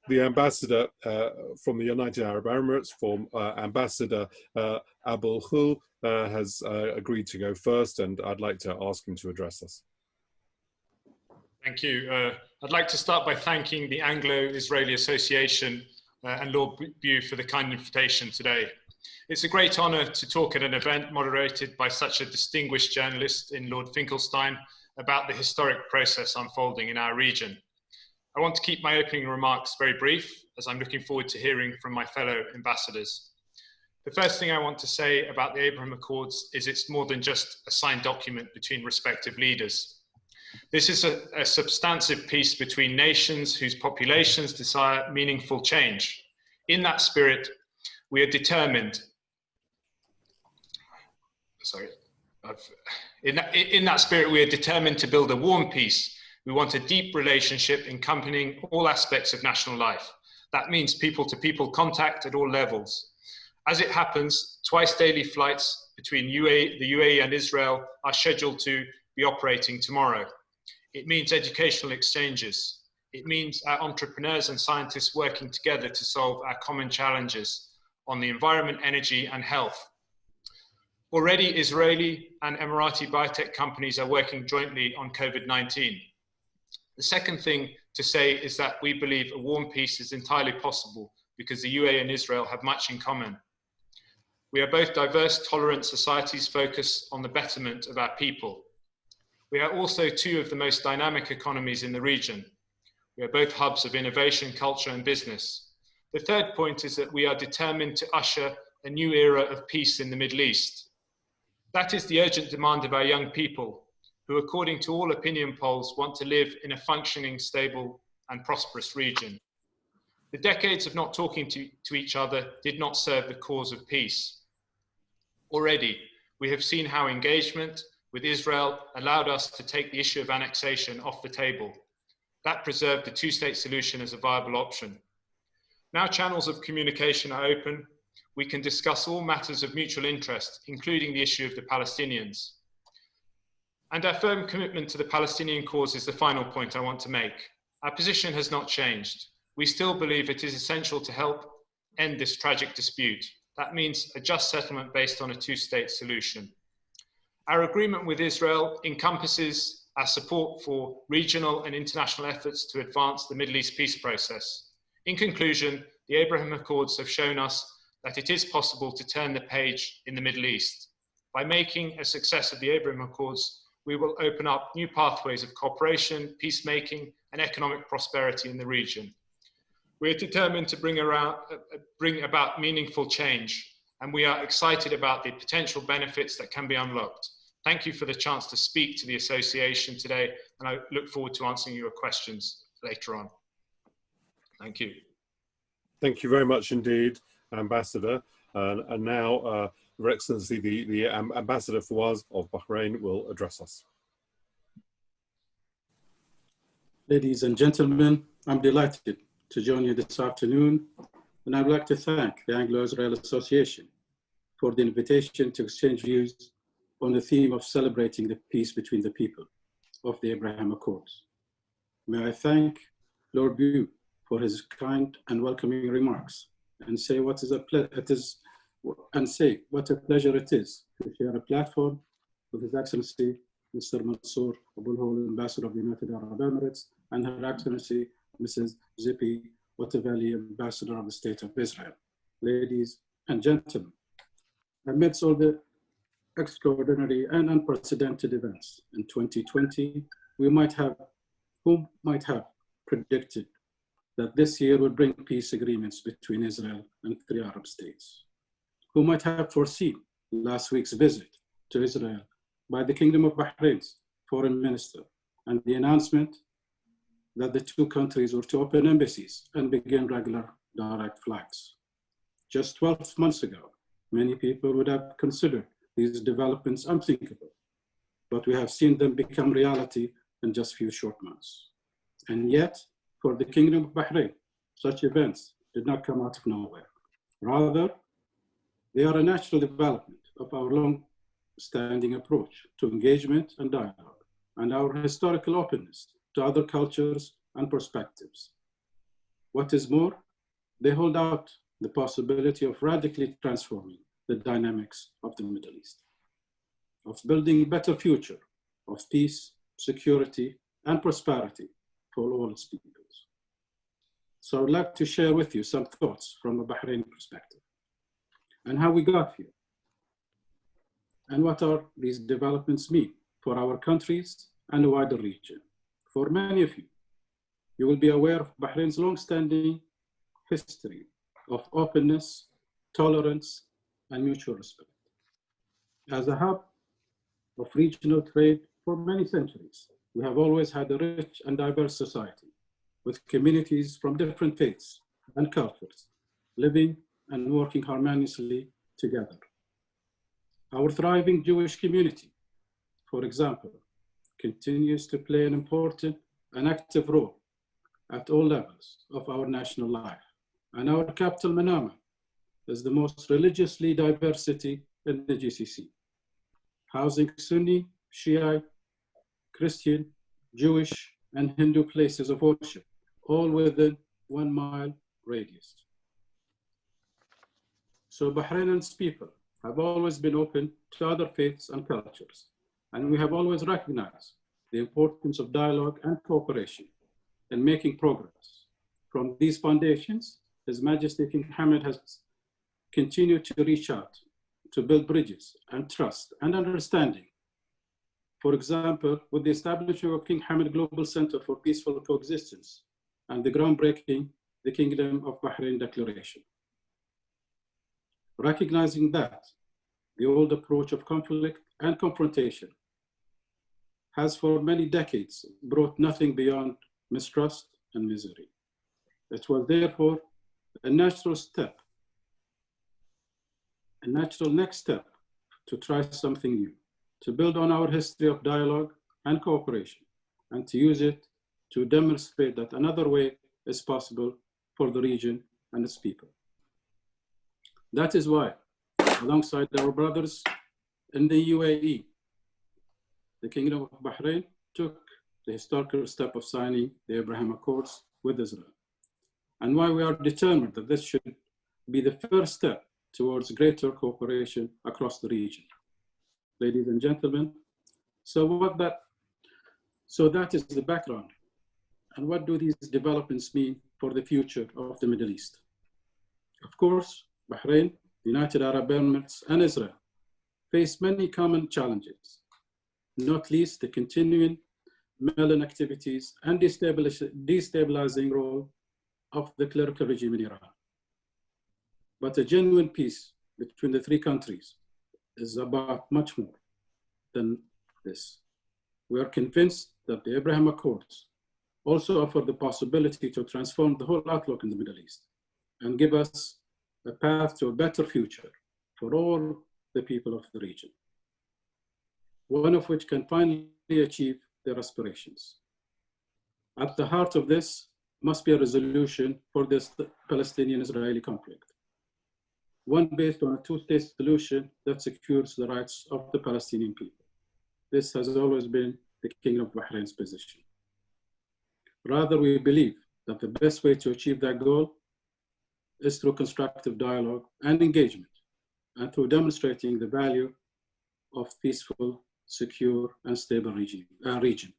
the ambassador from the United Arab Emirates, Ambassador Abul Hul, has agreed to go first, and I'd like to ask him to address us. Thank you. I'd like to start by thanking the Anglo-Israeli Association and Lord Bew for the kind invitation today. It's a great honor to talk at an event moderated by such a distinguished journalist in Lord Finkelstein about the historic process unfolding in our region. I want to keep my opening remarks very brief, as I'm looking forward to hearing from my fellow ambassadors. The first thing I want to say about the Abraham Accords is it's more than just a signed document between respective leaders. This is a substantive peace between nations whose populations desire meaningful change. In that spirit, we are determined. In that spirit, we are determined to build a warm peace. We want a deep relationship encompassing all aspects of national life. That means people-to-people contact at all levels. As it happens, twice daily flights between the UAE and Israel are scheduled to be operating tomorrow. It means educational exchanges. It means our entrepreneurs and scientists working together to solve our common challenges on the environment, energy, and health. Already, Israeli and Emirati biotech companies are working jointly on COVID-19. The second thing to say is that we believe a warm peace is entirely possible because the UAE and Israel have much in common. We are both diverse, tolerant societies focused on the betterment of our people. We are also two of the most dynamic economies in the region. We are both hubs of innovation, culture, and business. The third point is that we are determined to usher a new era of peace in the Middle East. That is the urgent demand of our young people, who, according to all opinion polls, want to live in a functioning, stable, and prosperous region. The decades of not talking to each other did not serve the cause of peace. Already, we have seen how engagement with Israel allowed us to take the issue of annexation off the table. That preserved the two-state solution as a viable option. Now channels of communication are open. We can discuss all matters of mutual interest, including the issue of the Palestinians. And our firm commitment to the Palestinian cause is the final point I want to make. Our position has not changed. We still believe it is essential to help end this tragic dispute. That means a just settlement based on a two-state solution. Our agreement with Israel encompasses our support for regional and international efforts to advance the Middle East peace process. In conclusion, the Abraham Accords have shown us that it is possible to turn the page in the Middle East. By making a success of the Abraham Accords, we will open up new pathways of cooperation, peacemaking, and economic prosperity in the region. We are determined to bring about meaningful change, and we are excited about the potential benefits that can be unlocked. Thank you for the chance to speak to the association today, and I look forward to answering your questions later on. Thank you. Thank you very much indeed, Ambassador. And now, Your Excellency, the Ambassador Fawaz of Bahrain will address us. Ladies and gentlemen, I'm delighted to join you this afternoon, and I'd like to thank the Anglo-Israel Association for the invitation to exchange views on the theme of celebrating the peace between the people of the Abraham Accords. May I thank Lord Bew for his kind and welcoming remarks, and say what a pleasure it is to share a platform with His Excellency Mr. Mansour Abul Hol, Ambassador of the United Arab Emirates, and Her Excellency Mrs. Zippy Watavali, Ambassador of the State of Israel. Ladies and gentlemen, amidst all the extraordinary and unprecedented events in 2020, who might have predicted that this year would bring peace agreements between Israel and 3 Arab states? Who might have foreseen last week's visit to Israel by the Kingdom of Bahrain's foreign minister and the announcement that the two countries were to open embassies and begin regular direct flights? Just 12 months ago, many people would have considered these developments unthinkable, but we have seen them become reality in just few short months. And yet, for the Kingdom of Bahrain, such events did not come out of nowhere. Rather, they are a natural development of our long-standing approach to engagement and dialogue, and our historical openness to other cultures and perspectives. What is more, they hold out the possibility of radically transforming the dynamics of the Middle East, of building a better future of peace, security, and prosperity for all its peoples. So I'd like to share with you some thoughts from a Bahraini perspective and how we got here and what are these developments mean for our countries and the wider region. For many of you, you will be aware of Bahrain's long-standing history of openness, tolerance, and mutual respect. As a hub of regional trade for many centuries, we have always had a rich and diverse society with communities from different faiths and cultures living and working harmoniously together. Our thriving Jewish community, for example, continues to play an important and active role at all levels of our national life. And our capital, Manama, is the most religiously diverse city in the GCC, housing Sunni, Shiite, Christian, Jewish, and Hindu places of worship, all within 1 mile radius. So Bahrain and its people have always been open to other faiths and cultures, and we have always recognized the importance of dialogue and cooperation in making progress. From these foundations, His Majesty King Hamad has continued to reach out to build bridges and trust and understanding. For example, with the establishment of King Hamad Global Center for Peaceful Coexistence and the groundbreaking the Kingdom of Bahrain Declaration. Recognizing that the old approach of conflict and confrontation has for many decades brought nothing beyond mistrust and misery. It was therefore a natural step, a natural next step to try something new, to build on our history of dialogue and cooperation, and to use it to demonstrate that another way is possible for the region and its people. That is why, alongside our brothers in the UAE, the Kingdom of Bahrain took the historical step of signing the Abraham Accords with Israel, and why we are determined that this should be the first step towards greater cooperation across the region. Ladies and gentlemen, so that is the background. And what do these developments mean for the future of the Middle East? Of course, Bahrain, the United Arab Emirates, and Israel face many common challenges, not least the continuing malign activities and destabilizing role of the clerical regime in Iran. But a genuine peace between the three countries is about much more than this. We are convinced that the Abraham Accords also offer the possibility to transform the whole outlook in the Middle East and give us a path to a better future for all the people of the region, one of which can finally achieve their aspirations. At the heart of this must be a resolution for this Palestinian-Israeli conflict, one based on a two-state solution that secures the rights of the Palestinian people. This has always been the Kingdom of Bahrain's position. Rather, we believe that the best way to achieve that goal is through constructive dialogue and engagement, and through demonstrating the value of peaceful, secure, and stable region.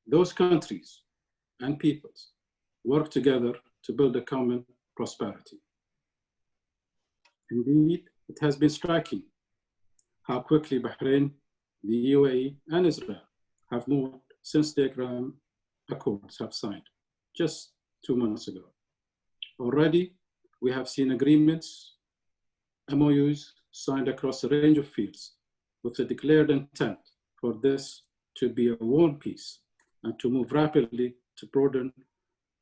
Those countries and peoples work together to build a common prosperity. Indeed, it has been striking how quickly Bahrain, the UAE, and Israel have moved since the Abraham Accords have signed just 2 months ago. Already, we have seen agreements, MOUs signed across a range of fields with the declared intent for this to be a warm peace and to move rapidly to broaden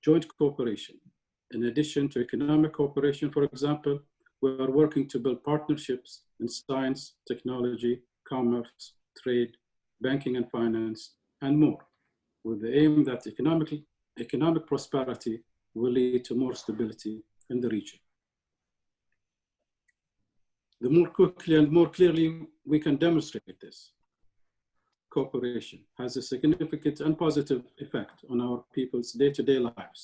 joint cooperation. In addition to economic cooperation, for example, we are working to build partnerships in science, technology, commerce, trade, banking and finance, and more, with the aim that economic prosperity will lead to more stability in the region. The more quickly and more clearly we can demonstrate this, cooperation has a significant and positive effect on our people's day-to-day lives,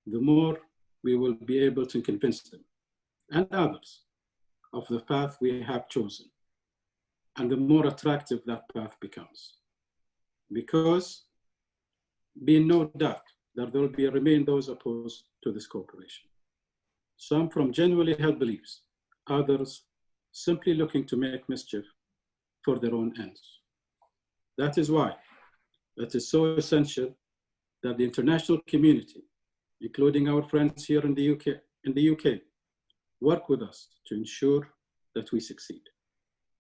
the more we will be able to convince them and others of the path we have chosen, and the more attractive that path becomes. Because be in no doubt that there will remain those opposed to this cooperation. Some from genuinely held beliefs, others simply looking to make mischief for their own ends. That is why it is so essential that the international community, including our friends here in the UK, work with us to ensure that we succeed,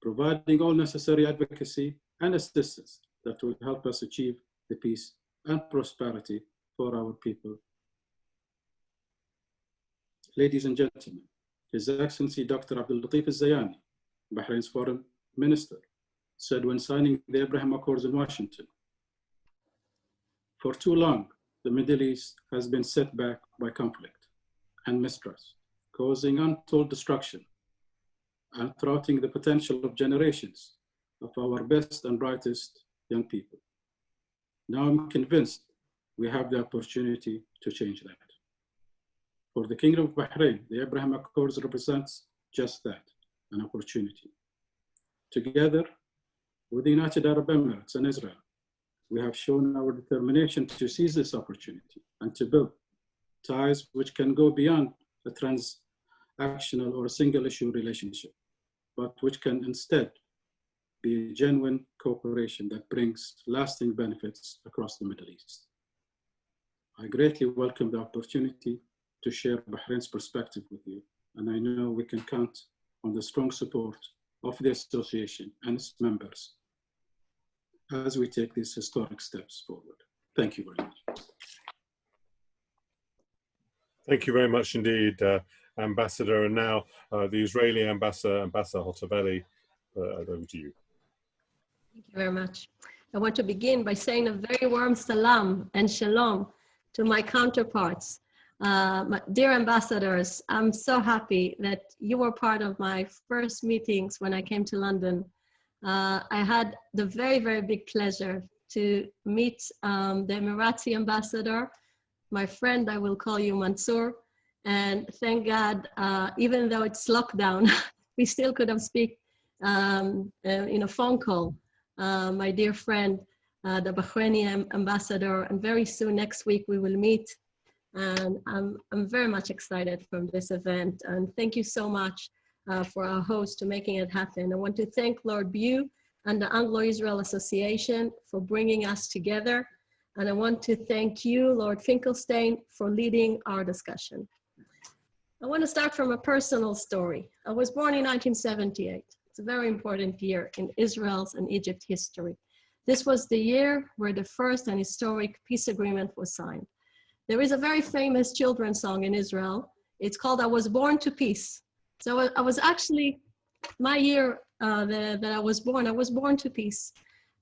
providing all necessary advocacy and assistance that will help us achieve the peace and prosperity for our people. Ladies and gentlemen, His Excellency Dr. Abdul Latif Al-Zayani, Bahrain's Foreign Minister, said when signing the Abraham Accords in Washington, "For too long, the Middle East has been set back by conflict and mistrust, causing untold destruction and thwarting the potential of generations of our best and brightest young people. Now I'm convinced we have the opportunity to change that. For the Kingdom of Bahrain, the Abraham Accords represents just that, an opportunity. Together with the United Arab Emirates and Israel, we have shown our determination to seize this opportunity and to build ties which can go beyond a transactional or a single issue relationship, but which can instead be a genuine cooperation that brings lasting benefits across the Middle East. I greatly welcome the opportunity to share Bahrain's perspective with you, and I know we can count on the strong support of the association and its members as we take these historic steps forward. Thank you very much. Thank you very much indeed, Ambassador. And now the Israeli Ambassador Hotovely, over to you. Thank you very much. I want to begin by saying a very warm salam and shalom to my counterparts. My dear ambassadors, I'm so happy that you were part of my first meetings when I came to London. I had the very, very big pleasure to meet the Emirati ambassador, my friend, I will call you Mansour. And thank God, even though it's lockdown, we still could have speak in a phone call. My dear friend, the Bahraini ambassador, and very soon next week we will meet. And I'm very much excited from this event. And thank you so much for our host to making it happen. I want to thank Lord Bew and the Anglo-Israel Association for bringing us together. And I want to thank you, Lord Finkelstein, for leading our discussion. I want to start from a personal story. I was born in 1978. It's a very important year in Israel's and Egypt's history. This was the year where the first and historic peace agreement was signed. There is a very famous children's song in Israel. It's called I Was Born to Peace. So I was actually, my year that I was born to peace.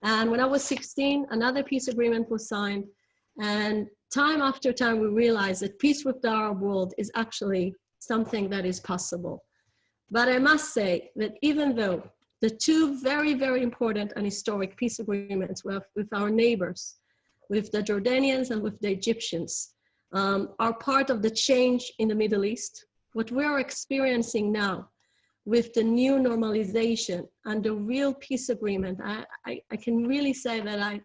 And when I was 16, another peace agreement was signed. And time after time, we realized that peace with the Arab world is actually something that is possible. But I must say that even though the two very, very important and historic peace agreements with our neighbors, with the Jordanians and with the Egyptians, are part of the change in the Middle East, what we are experiencing now with the new normalization and the real peace agreement, I can really say that I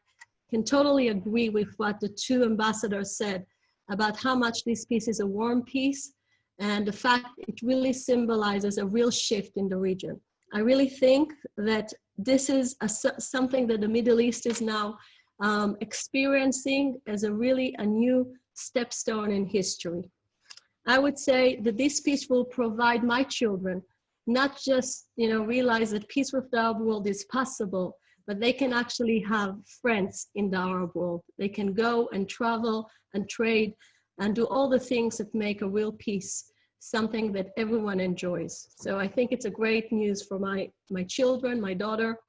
can totally agree with what the two ambassadors said about how much this peace is a warm peace and the fact it really symbolizes a real shift in the region. I really think that this is something that the Middle East is now experiencing as a new stepstone in history. I would say that this peace will provide my children not just realize that peace with the Arab world is possible, but they can actually have friends in the Arab world. They can go and travel and trade and do all the things that make a real peace something that everyone enjoys. So I think it's a great news for my children, my daughter,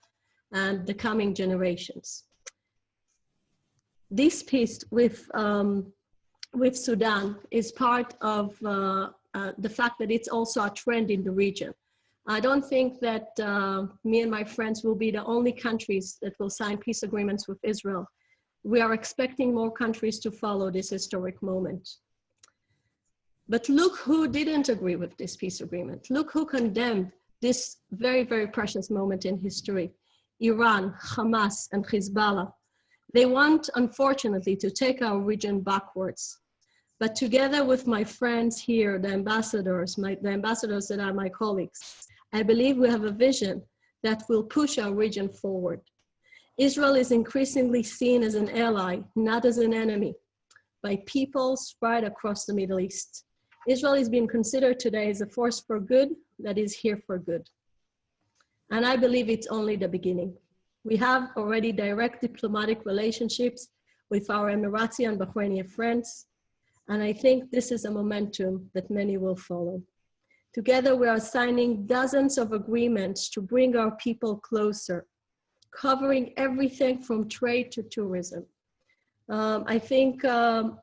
and the coming generations. This peace with Sudan is part of the fact that it's also a trend in the region. I don't think that me and my friends will be the only countries that will sign peace agreements with Israel. We are expecting more countries to follow this historic moment. But look who didn't agree with this peace agreement. Look who condemned this very, very precious moment in history. Iran, Hamas, and Hezbollah. They want, unfortunately, to take our region backwards. But together with my friends here, the ambassadors that are my colleagues, I believe we have a vision that will push our region forward. Israel is increasingly seen as an ally, not as an enemy, by people spread across the Middle East. Israel is being considered today as a force for good that is here for good. And I believe it's only the beginning. We have already direct diplomatic relationships with our Emirati and Bahraini friends. And I think this is a momentum that many will follow. Together, we are signing dozens of agreements to bring our people closer, covering everything from trade to tourism. I think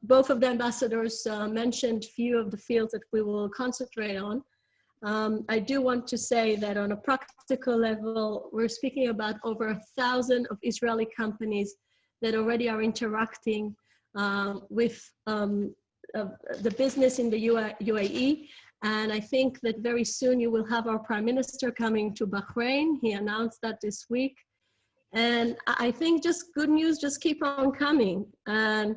both of the ambassadors mentioned few of the fields that we will concentrate on. I do want to say that on a practical level, we're speaking about over 1,000 of Israeli companies that already are interacting with the business in the UAE. And I think that very soon you will have our Prime Minister coming to Bahrain. He announced that this week. And I think just good news just keep on coming. And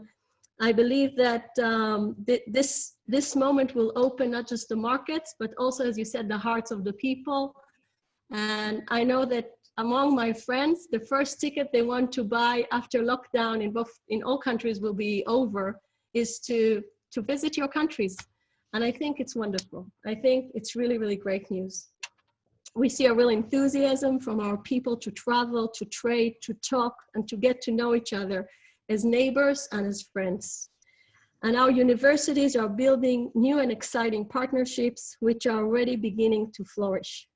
I believe that this moment will open not just the markets, but also, as you said, the hearts of the people. And I know that among my friends, the first ticket they want to buy after lockdown in all countries will be over is to visit your countries. And I think it's wonderful. I think it's really, really great news. We see a real enthusiasm from our people to travel, to trade, to talk, and to get to know each other as neighbors and as friends. And our universities are building new and exciting partnerships, which are already beginning to flourish.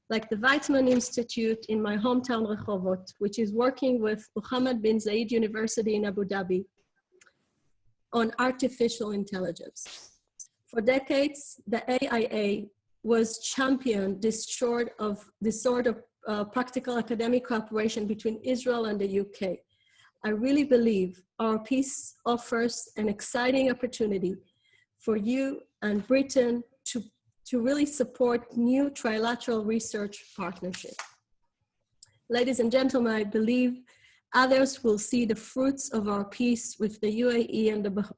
Like the Weizmann Institute in my hometown, Rehovot, which is working with Mohammed bin Zayed University in Abu Dhabi on artificial intelligence. For decades, the AIA was championed this sort of practical academic cooperation between Israel and the UK. I really believe our peace offers an exciting opportunity for you and Britain to really support new trilateral research partnership. Ladies and gentlemen, I believe others will see the fruits of our peace with the UAE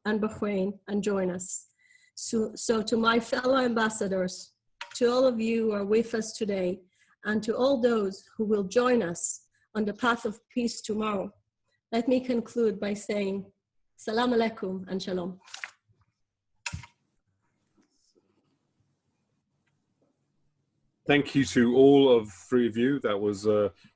and Bahrain and join us. So to my fellow ambassadors, to all of you who are with us today, and to all those who will join us on the path of peace tomorrow, let me conclude by saying, Salam alaikum and shalom. Thank you to all of three of you. That was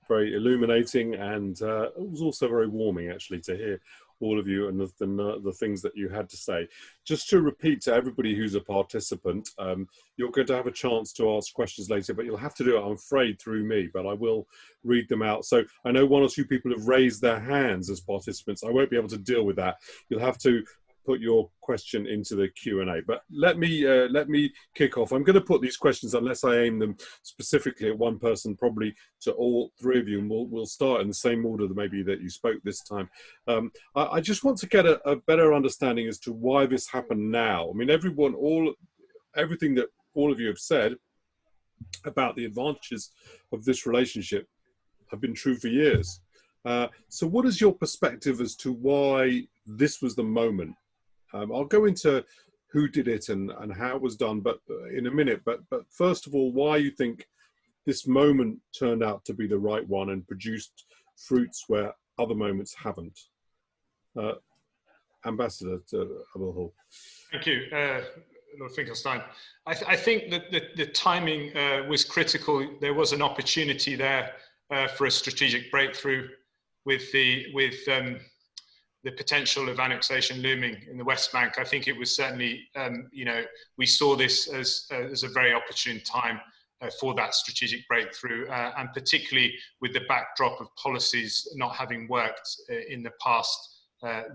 very illuminating, and it was also very warming, actually, to hear all of you and the things that you had to say. Just to repeat to everybody who's a participant, you're going to have a chance to ask questions later, but you'll have to do it, I'm afraid, through me, but I will read them out. So I know one or two people have raised their hands as participants. I won't be able to deal with that. You'll have to put your question into the Q&A. But let me kick off. I'm going to put these questions, unless I aim them specifically at one person, probably to all three of you, and we'll start in the same order that maybe that you spoke this time. I just want to get a better understanding as to why this happened now. I mean, everything that all of you have said about the advantages of this relationship have been true for years. So what is your perspective as to why this was the moment? I'll go into who did it and how it was done, but in a minute. But first of all, why you think this moment turned out to be the right one and produced fruits where other moments haven't? Ambassador to Abul Hul. Thank you, Lord Finkelstein. I think that the timing was critical. There was an opportunity there for a strategic breakthrough with the potential of annexation looming in the West Bank. I think it was certainly, we saw this as a very opportune time for that strategic breakthrough, and particularly with the backdrop of policies not having worked in the past,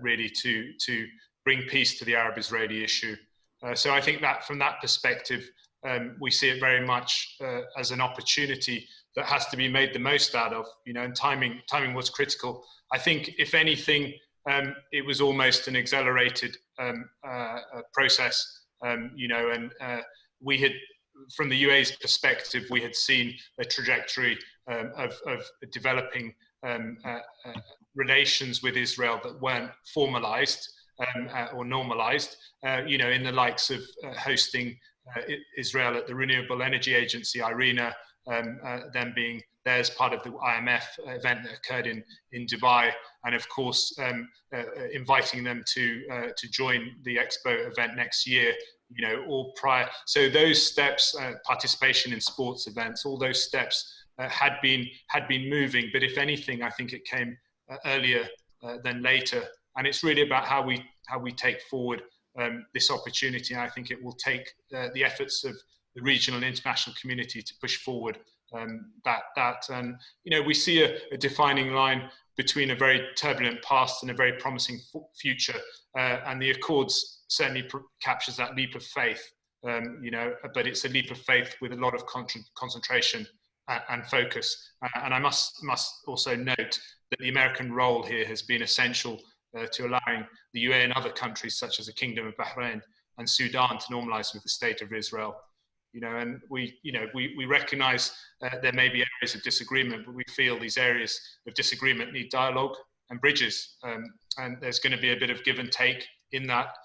really to bring peace to the Arab-Israeli issue. So I think that from that perspective, we see it very much as an opportunity that has to be made the most out of, and timing was critical. I think, if anything, it was almost an accelerated process you know, and we had, from the UAE's perspective, we had seen a trajectory of developing relations with Israel that weren't formalized or normalized, you know, in the likes of hosting Israel at the Renewable Energy Agency, IRENA, them being there as part of the IMF event that occurred in Dubai, and of course inviting them to join the Expo event next year. You know, all prior. So those steps, participation in sports events, all those steps had been moving. But if anything, I think it came earlier than later. And it's really about how we take forward this opportunity. And I think it will take the efforts of the regional and international community to push forward that. And you know, we see a defining line between a very turbulent past and a very promising future. And the Accords certainly captures that leap of faith, you know, but it's a leap of faith with a lot of concentration and focus. And I must also note that the American role here has been essential to allowing the UAE and other countries such as the Kingdom of Bahrain and Sudan to normalize with the state of Israel. You know, and we recognize there may be areas of disagreement, but we feel these areas of disagreement need dialogue and bridges. And there's going to be a bit of give and take in that.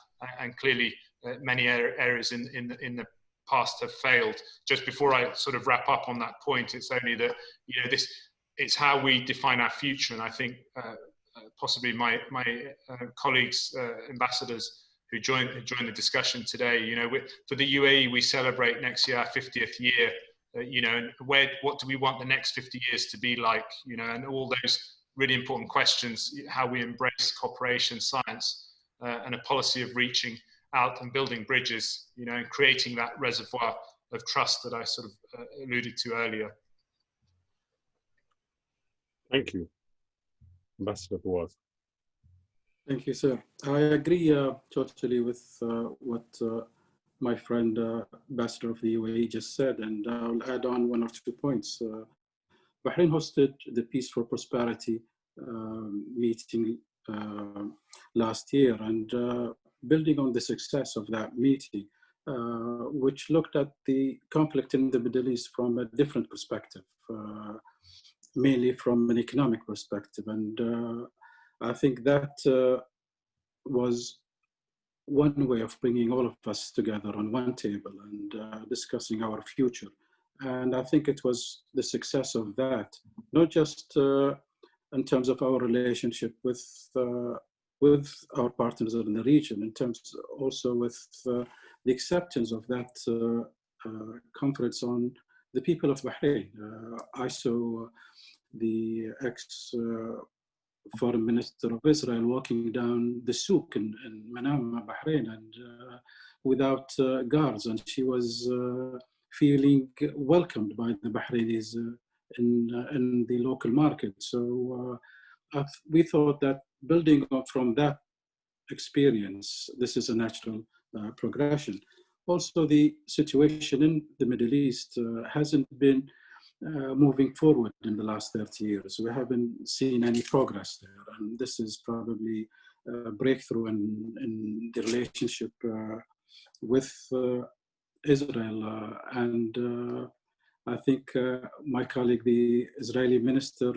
And clearly many areas in the past have failed. Just before I sort of wrap up on that point, it's only that, you know, it's how we define our future. And I think possibly my colleagues, ambassadors who joined the discussion today, you know, for the UAE, we celebrate next year our 50th year, you know, and what do we want the next 50 years to be like, you know, and all those really important questions, how we embrace cooperation, science, and a policy of reaching out and building bridges, you know, and creating that reservoir of trust that I sort of alluded to earlier. Thank you, Ambassador Fawaz. Thank you, sir. I agree totally with what my friend, Ambassador of the UAE just said, and I'll add on 1 or 2 points. Bahrain hosted the Peace for Prosperity meeting last year, and building on the success of that meeting, which looked at the conflict in the Middle East from a different perspective, mainly from an economic perspective. And I think that was one way of bringing all of us together on one table and discussing our future. And I think it was the success of that, not just in terms of our relationship with our partners in the region, in terms also with the acceptance of that conference on the people of Bahrain. I saw the ex-foreign minister of Israel walking down the souk in Manama, Bahrain, and without guards, and she was feeling welcomed by the Bahrainis in the local market. So we thought that building from that experience, this is a natural progression. Also, the situation in the Middle East hasn't been moving forward in the last 30 years. We haven't seen any progress there. And this is probably a breakthrough in the relationship with Israel. I think my colleague, the Israeli minister,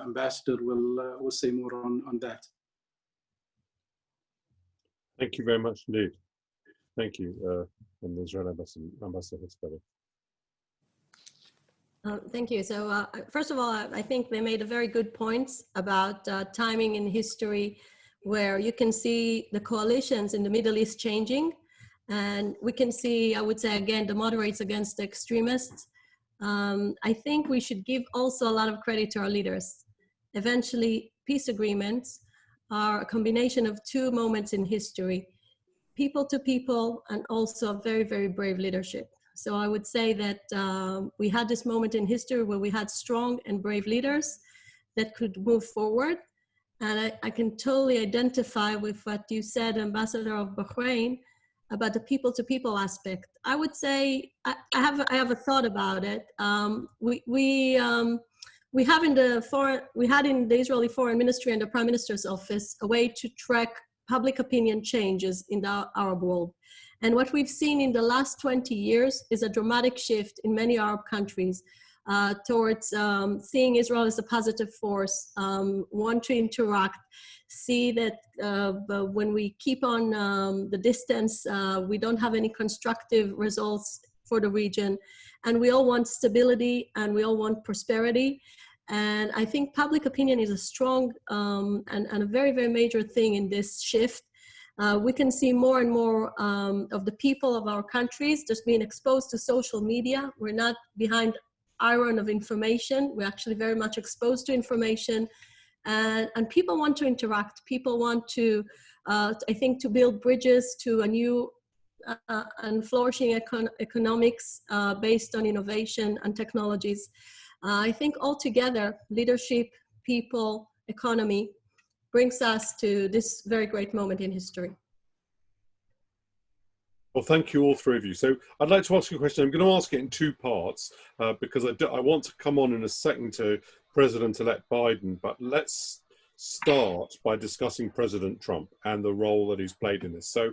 ambassador, will say more on that. Thank you very much indeed. Thank you, and the Israeli ambassador. Thank you. So first of all, I think they made a very good points about timing in history, where you can see the coalitions in the Middle East changing. And we can see, I would say, again, the moderates against the extremists. I think we should give also a lot of credit to our leaders. Eventually, peace agreements are a combination of 2 moments in history, people to people, and also very, very brave leadership. So I would say that we had this moment in history where we had strong and brave leaders that could move forward. And I can totally identify with what you said, Ambassador of Bahrain, about the people-to-people aspect. I would say I have a thought about it. We had in the Israeli Foreign Ministry and the Prime Minister's office a way to track public opinion changes in the Arab world. And what we've seen in the last 20 years is a dramatic shift in many Arab countries towards seeing Israel as a positive force, want to interact, see that when we keep on the distance, we don't have any constructive results for the region. And we all want stability and we all want prosperity. And I think public opinion is a strong and a very, very major thing in this shift. We can see more and more of the people of our countries just being exposed to social media. We're not behind iron of information. We're actually very much exposed to information. And people want to interact. People want to, I think, to build bridges to a new and flourishing economics based on innovation and technologies. I think altogether, leadership, people, economy, brings us to this very great moment in history. Well, thank you all three of you. So I'd like to ask you a question. I'm going to ask it in two parts because I want to come on in a second to President-elect Biden, but let's start by discussing President Trump and the role that he's played in this. So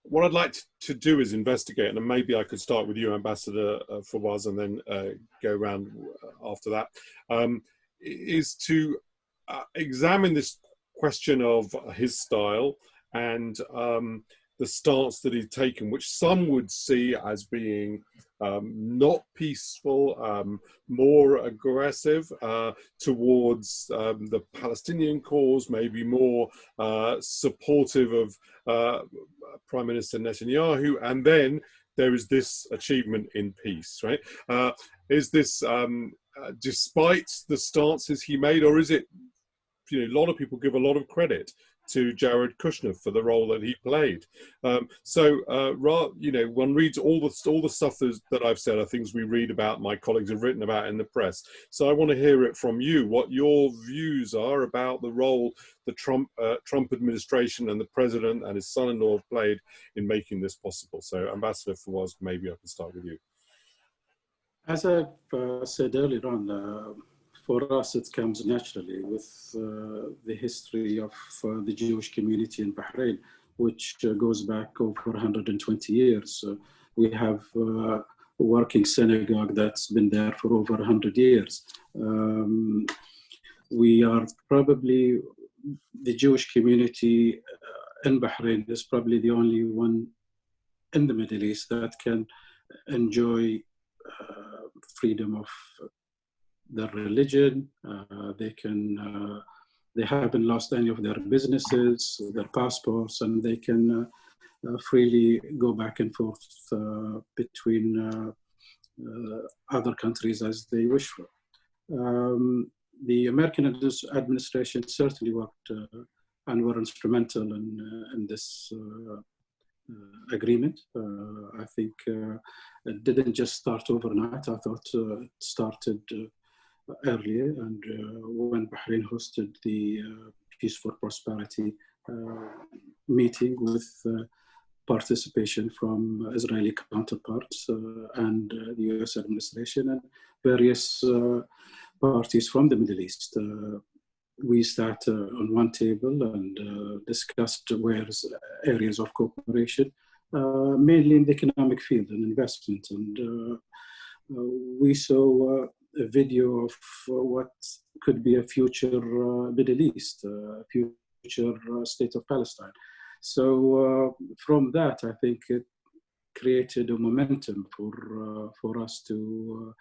what I'd like to do is investigate, and maybe I could start with you, Ambassador Fawaz, and then go around after that, is to examine this question of his style and the stance that he's taken, which some would see as being not peaceful, more aggressive towards the Palestinian cause, maybe more supportive of Prime Minister Netanyahu, and then there is this achievement in peace, right? Is this despite the stances he made, or is it, you know, a lot of people give a lot of credit to Jared Kushner for the role that he played. You know, one reads all the stuff that I've said, are things we read about, my colleagues have written about in the press. So I want to hear it from you, what your views are about the role the Trump administration and the president and his son-in-law have played in making this possible. So Ambassador Fawaz, maybe I can start with you. As I've said earlier on, for us, it comes naturally with the history of the Jewish community in Bahrain, which goes back over 120 years. We have a working synagogue that's been there for over 100 years. We are probably, the Jewish community in Bahrain is probably the only one in the Middle East that can enjoy freedom of their religion. They haven't lost any of their businesses, their passports, and they can freely go back and forth between other countries as they wish for. The American administration certainly worked and were instrumental in this agreement. I think it didn't just start overnight. I thought it started earlier, and when Bahrain hosted the Peace for Prosperity meeting with participation from Israeli counterparts and the US administration and various parties from the Middle East. We sat on one table and discussed various areas of cooperation, mainly in the economic field and investment. And we saw a video of what could be a future Middle East, a future state of Palestine. So from that, I think it created a momentum for us to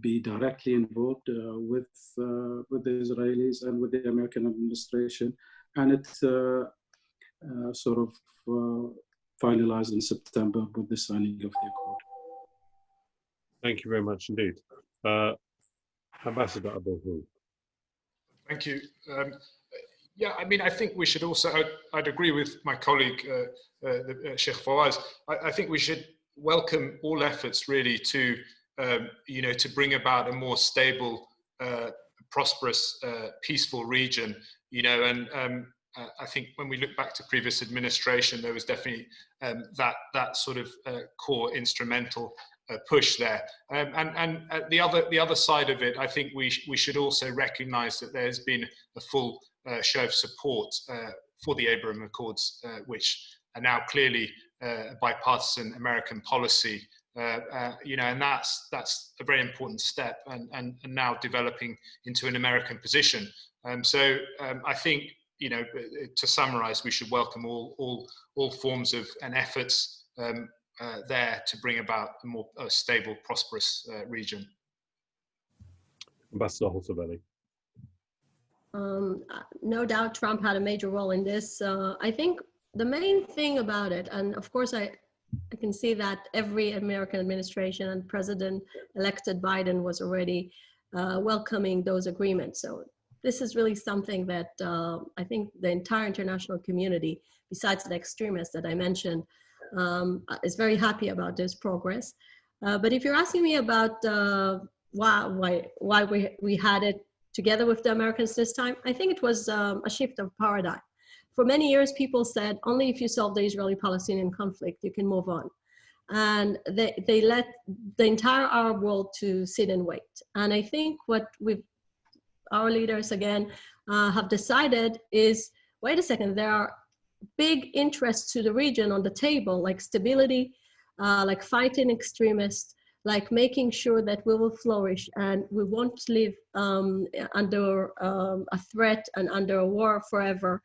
be directly involved with the Israelis and with the American administration, and it sort of finalized in September with the signing of the accord. Thank you very much indeed. Ambassador Abu. Thank you. Yeah, I mean, I think we should also, I'd agree with my colleague, Sheikh Fawaz. I think we should welcome all efforts really to, you know, to bring about a more stable, prosperous, peaceful region, you know, and I think when we look back to previous administration, there was definitely that sort of core instrumental push there. And the other side of it, I think we should also recognize that there's been a full show of support for the Abraham Accords, which are now clearly bipartisan American policy. And that's a very important step, and now developing into an American position. I think, to summarize, we should welcome all forms of and efforts there to bring about a more stable, prosperous region. Ambassador Hotaveli. No doubt Trump had a major role in this. I think the main thing about it, and of course I can see that every American administration and President-elected Biden was already welcoming those agreements. So this is really something that I think the entire international community, besides the extremists that I mentioned, is very happy about this progress. But if you're asking me about why we had it together with the Americans this time, I think it was a shift of paradigm. For many years, people said, only if you solve the Israeli-Palestinian conflict, you can move on. And they let the entire Arab world to sit and wait. And I think what our leaders, again, have decided is, wait a second, there are big interests to the region on the table, like stability, like fighting extremists, like making sure that we will flourish and we won't live under a threat and under a war forever.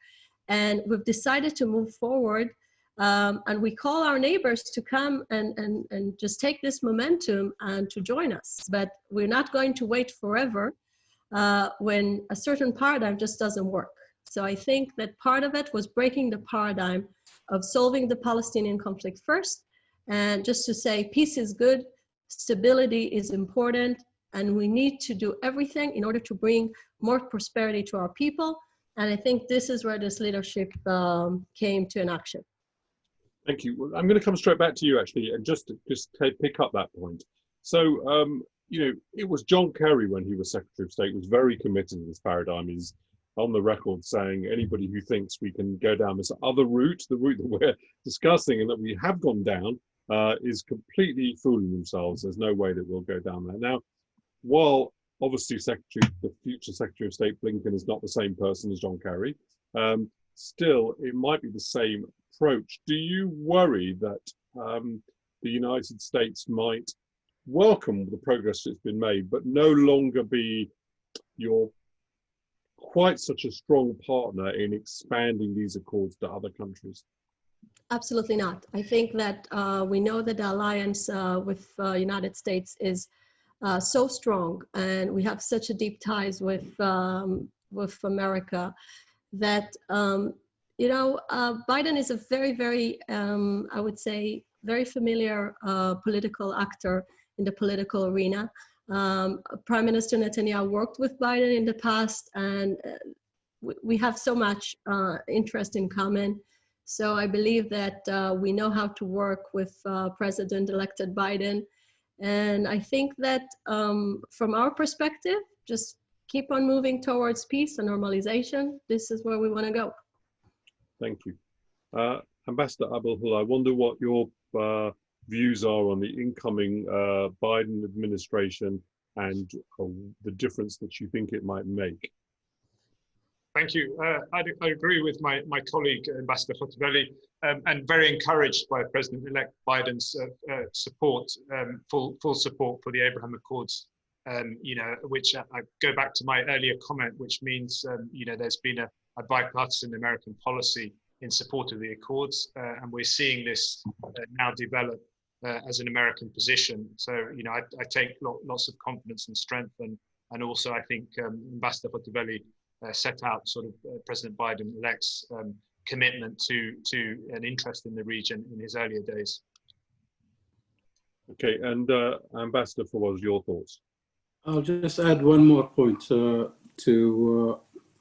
And we've decided to move forward, and we call our neighbors to come and just take this momentum and to join us. But we're not going to wait forever when a certain paradigm just doesn't work. So I think that part of it was breaking the paradigm of solving the Palestinian conflict first, and just to say peace is good, stability is important, and we need to do everything in order to bring more prosperity to our people. And I think this is where this leadership came to an action. Thank you. Well, I'm going to come straight back to you, actually, and just pick up that point. So, it was John Kerry, when he was Secretary of State, was very committed to this paradigm. He's on the record saying anybody who thinks we can go down this other route, the route that we're discussing and that we have gone down, is completely fooling themselves. There's no way that we'll go down that. Now, while obviously the future Secretary of State Blinken is not the same person as John Kerry, still it might be the same approach. Do you worry that the United States might welcome the progress that's been made, but no longer be your quite such a strong partner in expanding these accords to other countries? Absolutely not. I think that we know that the alliance with United States is so strong, and we have such a deep ties with America that Biden is a very, very, I would say, very familiar political actor in the political arena. Prime Minister Netanyahu worked with Biden in the past, and we have so much interest in common. So I believe that we know how to work with President-elected Biden. And I think that from our perspective, just keep on moving towards peace and normalization. This is where we want to go. Thank you. Ambassador Abul-Hula, I wonder what your views are on the incoming Biden administration and the difference that you think it might make. Thank you. I agree with my colleague, Ambassador Hotaveli, and very encouraged by President-elect Biden's support, full support for the Abraham Accords, which I go back to my earlier comment, which means, there's been a bipartisan American policy in support of the Accords, and we're seeing this now develop as an American position. So, I take lots of confidence and strength, and also I think Ambassador Hotaveli set out sort of President Biden-elect's commitment to an interest in the region in his earlier days. Okay, and Ambassador, what was your thoughts? I'll just add one more point to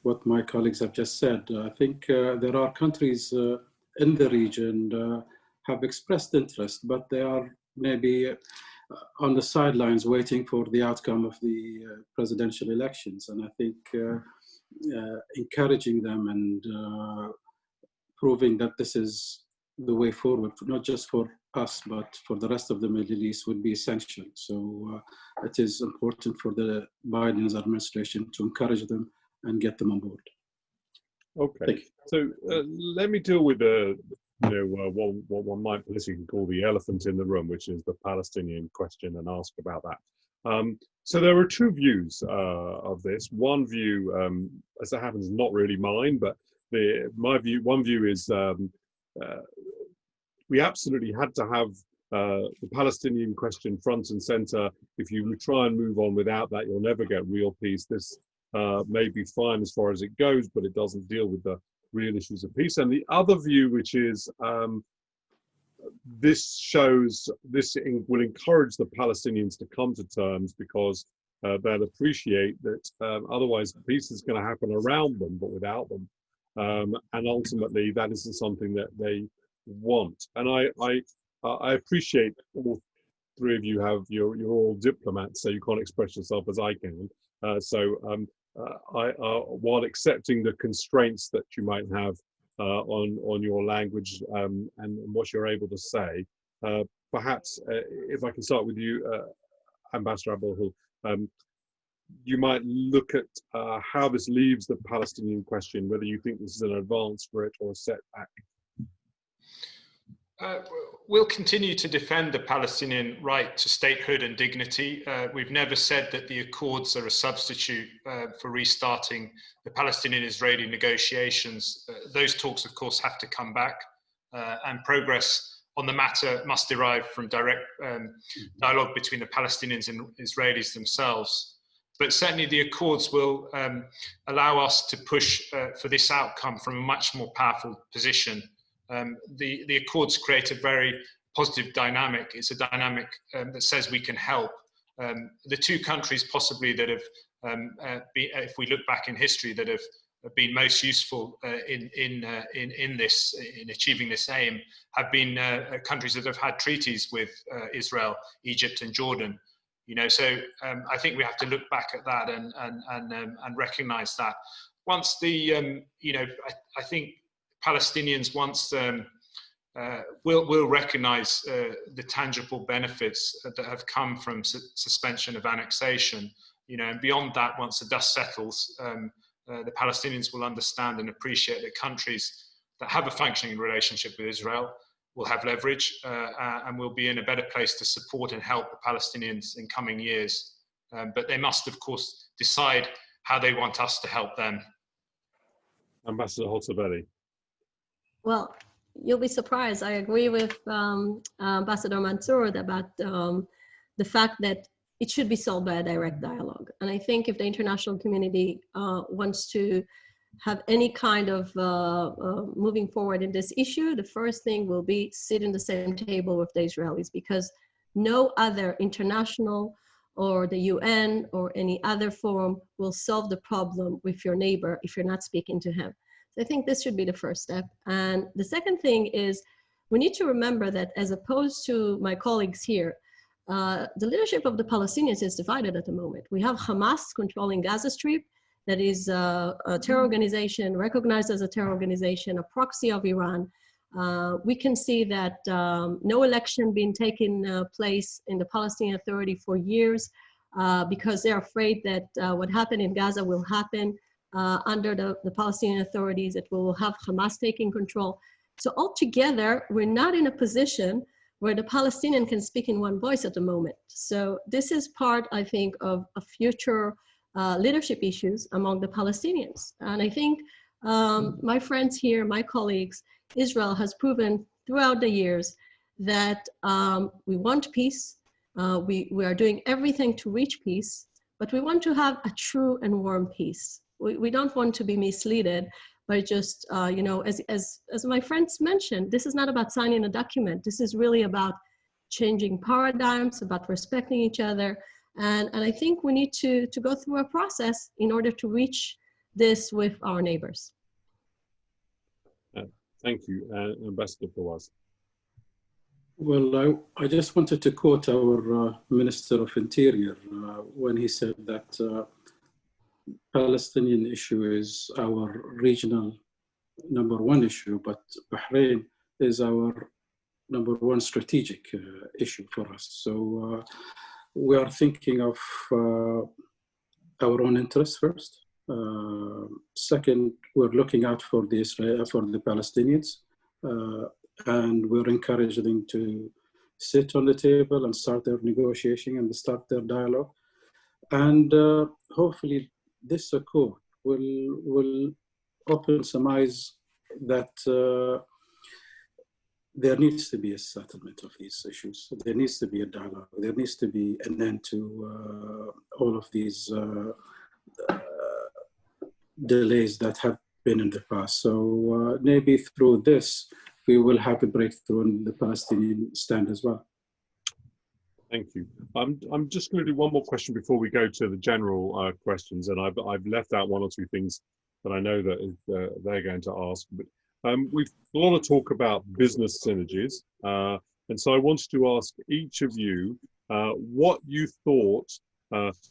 what my colleagues have just said. I think there are countries in the region have expressed interest, but they are maybe on the sidelines waiting for the outcome of the presidential elections. And I think encouraging them and proving that this is the way forward, not just for us, but for the rest of the Middle East, would be essential. So it is important for the Biden's administration to encourage them and get them on board. Okay, so let me deal with the what one might politically call the elephant in the room, which is the Palestinian question, and ask about that. So there are two views of this. One view, as it happens, not really mine, but one view is we absolutely had to have the Palestinian question front and center. If you try and move on without that, you'll never get real peace. This may be fine as far as it goes, but it doesn't deal with the real issues of peace. And the other view, which is this will encourage the Palestinians to come to terms, because they'll appreciate that otherwise peace is going to happen around them, but without them. And ultimately, that isn't something that they want. And I appreciate all three of you you're all diplomats, so you can't express yourself as I can. While accepting the constraints that you might have on your language and what you're able to say, perhaps if I can start with you, Ambassador Abul, you might look at how this leaves the Palestinian question, whether you think this is an advance for it or a setback. We'll continue to defend the Palestinian right to statehood and dignity. We've never said that the Accords are a substitute for restarting the Palestinian-Israeli negotiations. Those talks, of course, have to come back, and progress on the matter must derive from direct dialogue between the Palestinians and Israelis themselves. But certainly the Accords will allow us to push for this outcome from a much more powerful position. The Accords create a very positive dynamic. It's a dynamic that says we can help. The two countries possibly that have, if we look back in history, that have been most useful in achieving this aim have been countries that have had treaties with Israel, Egypt, and Jordan. So I think we have to look back at that and recognise that once the I think Palestinians will recognise the tangible benefits that have come from suspension of annexation. And beyond that, once the dust settles, the Palestinians will understand and appreciate that countries that have a functioning relationship with Israel will have leverage and will be in a better place to support and help the Palestinians in coming years. But they must, of course, decide how they want us to help them. Ambassador Hotabelli. Well, you'll be surprised. I agree with Ambassador Mansour about the fact that it should be solved by a direct dialogue. And I think if the international community wants to have any kind of moving forward in this issue, the first thing will be sit in the same table with the Israelis, because no other international or the UN or any other forum will solve the problem with your neighbor if you're not speaking to him. So I think this should be the first step. And the second thing is we need to remember that, as opposed to my colleagues here, the leadership of the Palestinians is divided at the moment. We have Hamas controlling Gaza Strip, that is a terror organization, recognized as a terror organization, a proxy of Iran. We can see that no election being taken place in the Palestinian Authority for years because they're afraid that what happened in Gaza will happen under the Palestinian authorities. It will have Hamas taking control. So altogether, we're not in a position where the Palestinian can speak in one voice at the moment. So this is part, I think, of a future leadership issues among the Palestinians. And I think my friends here, my colleagues, Israel has proven throughout the years that we want peace. We are doing everything to reach peace, but we want to have a true and warm peace. We don't want to be misled by just, as my friends mentioned, this is not about signing a document. This is really about changing paradigms, about respecting each other. And I think we need to go through a process in order to reach this with our neighbors. Thank you, Ambassador Fawaz. Well, I just wanted to quote our Minister of Interior when he said that Palestinian issue is our regional #1 issue, but Bahrain is our #1 strategic issue for us. So we are thinking of our own interests first. Second, we're looking out for the Palestinians. and we're encouraging them to sit on the table and start their negotiation and start their dialogue. And hopefully this accord will open some eyes that there needs to be a settlement of these issues. There needs to be a dialogue. There needs to be an end to all of these delays that have been in the past. So maybe through this, we will have a breakthrough in the Palestinian stand as well. Thank you. I'm just going to do one more question before we go to the general questions, and I've left out one or two things that I know that they're going to ask. But we've a lot of talk about business synergies, and so I wanted to ask each of you what you thought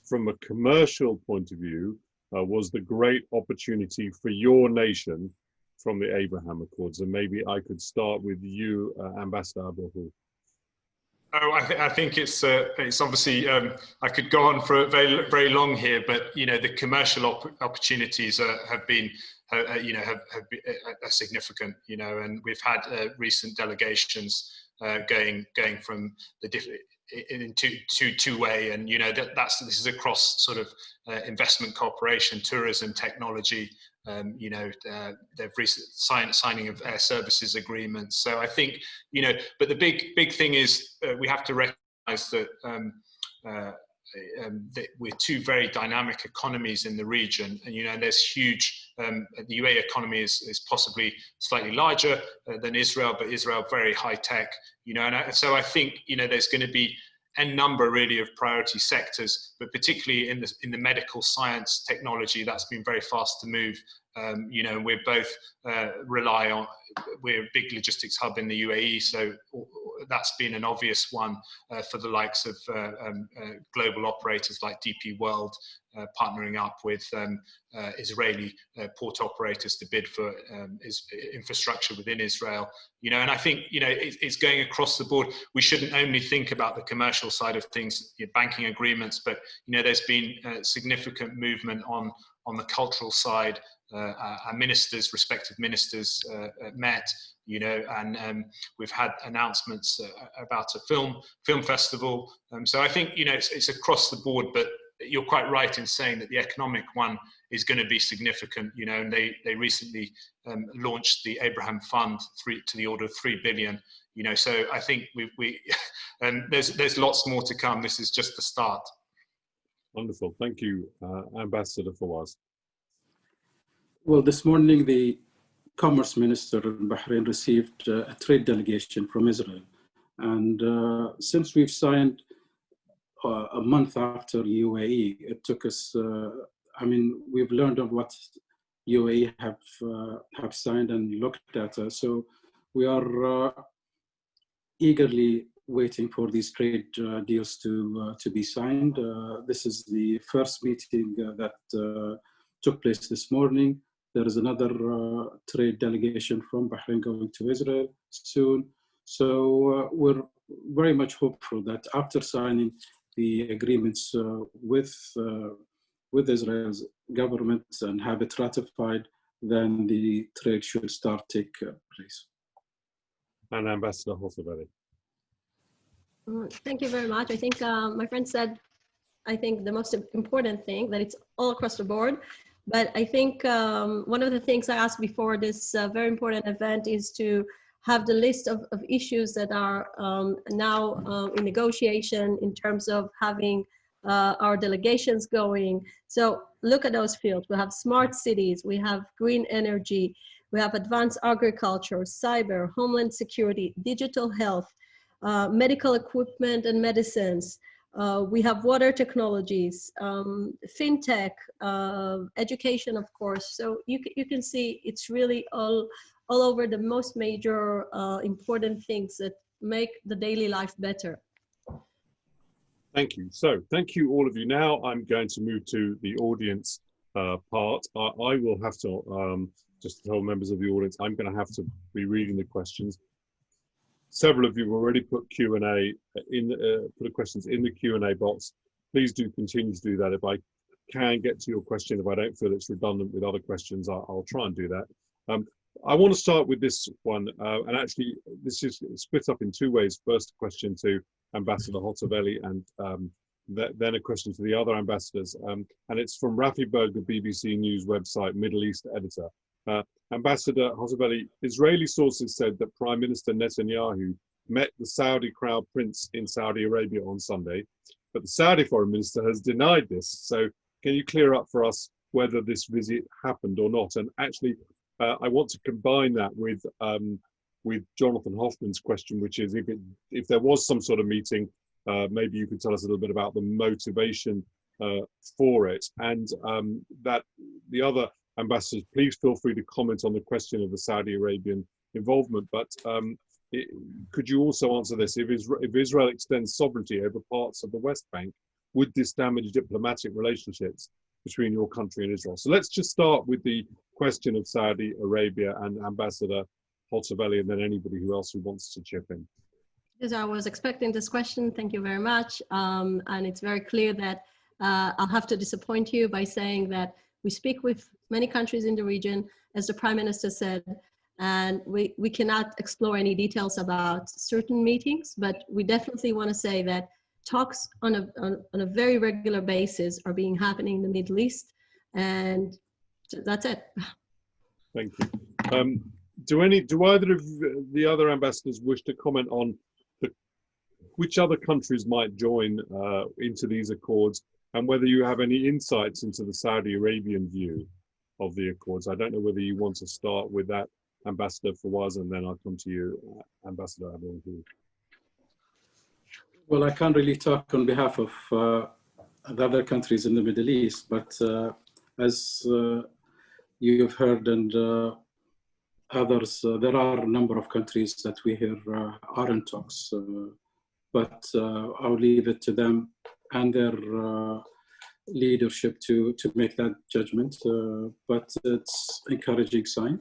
from a commercial point of view was the great opportunity for your nation from the Abraham Accords. And maybe I could start with you, Ambassador Abu. Oh, I think it's obviously, I could go on for very, very long here, but, you know, the commercial opportunities have been, you know, have been significant, you know, and we've had recent delegations going from the different, in two-way, and you know this is across sort of investment cooperation, tourism, technology. You know, they've recent signing of air services agreements. So I think, you know, but the big thing is we have to recognise that that we're two very dynamic economies in the region, and you know, there's huge. The UAE economy is possibly slightly larger than Israel, but Israel very high tech. You know, and so I think, you know, there's going to be a number really of priority sectors, but particularly in the medical science technology, that's been very fast to move. You know, we're both rely on, we're a big logistics hub in the UAE, so that's been an obvious one for the likes of global operators like DP World, partnering up with Israeli port operators to bid for infrastructure within Israel. You know, and I think, you know, it's going across the board. We shouldn't only think about the commercial side of things, banking agreements, but, you know, there's been significant movement on the cultural side. Our ministers, respective ministers, met, you know, and we've had announcements about a film festival. So I think, you know, it's across the board, but you're quite right in saying that the economic one is going to be significant, you know, and they recently launched the Abraham Fund to the order of 3 billion, you know, so I think there's lots more to come. This is just the start. Wonderful. Thank you, Ambassador Fawaz. Well, this morning, the Commerce Minister in Bahrain received a trade delegation from Israel. And since we've signed a month after UAE, it took us, I mean, we've learned of what UAE have signed and looked at. So we are eagerly waiting for these trade deals to be signed. This is the first meeting that took place this morning. There is another trade delegation from Bahrain going to Israel soon. So we're very much hopeful that after signing the agreements with Israel's government and have it ratified, then the trade should start take place. And Ambassador Hossabali. Thank you very much. I think my friend said, I think the most important thing, that it's all across the board. But I think one of the things I asked before this very important event is to have the list of issues that are now in negotiation in terms of having our delegations going. So look at those fields. We have smart cities, we have green energy, we have advanced agriculture, cyber, homeland security, digital health, medical equipment and medicines. We have water technologies, fintech, education, of course. So you can see it's really all over the most major important things that make the daily life better. Thank you. So thank you, all of you. Now I'm going to move to the audience part. I will have to, just to tell members of the audience, I'm going to have to be reading the questions. Several of you have already put Q&A put the questions in the Q&A box. Please do continue to do that. If I can get to your question, if I don't feel it's redundant with other questions, I'll try and do that. I want to start with this one, and actually this is split up in two ways. First, a question to Ambassador Hotovely, and then a question to the other ambassadors. And it's from Rafi Berg, the BBC News website, Middle East editor. Ambassador Hotovely, Israeli sources said that Prime Minister Netanyahu met the Saudi Crown Prince in Saudi Arabia on Sunday, but the Saudi Foreign Minister has denied this. So can you clear up for us whether this visit happened or not? And actually, I want to combine that with Jonathan Hoffman's question, which is if there was some sort of meeting, maybe you could tell us a little bit about the motivation for it, and that the other ambassadors, please feel free to comment on the question of the Saudi Arabian involvement. But could you also answer this? If Israel extends sovereignty over parts of the West Bank, would this damage diplomatic relationships between your country and Israel? So let's just start with the question of Saudi Arabia and Ambassador Hotovely, and then anybody else who wants to chip in. Yes, I was expecting this question. Thank you very much. And it's very clear that I'll have to disappoint you by saying that we speak with many countries in the region, as the Prime Minister said, and we cannot explore any details about certain meetings, but we definitely want to say that talks on a very regular basis are being happening in the Middle East, and that's it. Thank you. Do either of the other ambassadors wish to comment on which other countries might join into these accords, and whether you have any insights into the Saudi Arabian view of the accords? I don't know whether you want to start with that, Ambassador Fawaz, and then I'll come to you, Ambassador Abul. Well, I can't really talk on behalf of the other countries in the Middle East, but as you've heard and others, there are a number of countries that we hear are in talks, but I'll leave it to them and their leadership to make that judgment. But it's encouraging sign.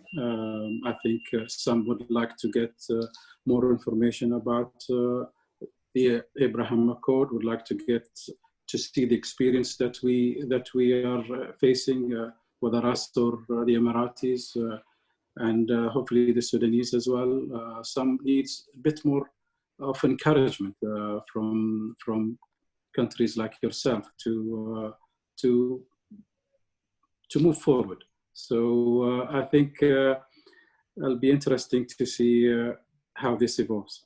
I think some would like to get more information about the Abraham Accord, would like to get to see the experience that we are facing, whether us or the Emiratis, and hopefully the Sudanese as well. Some needs a bit more of encouragement from countries like yourself to move forward. So I think it'll be interesting to see how this evolves.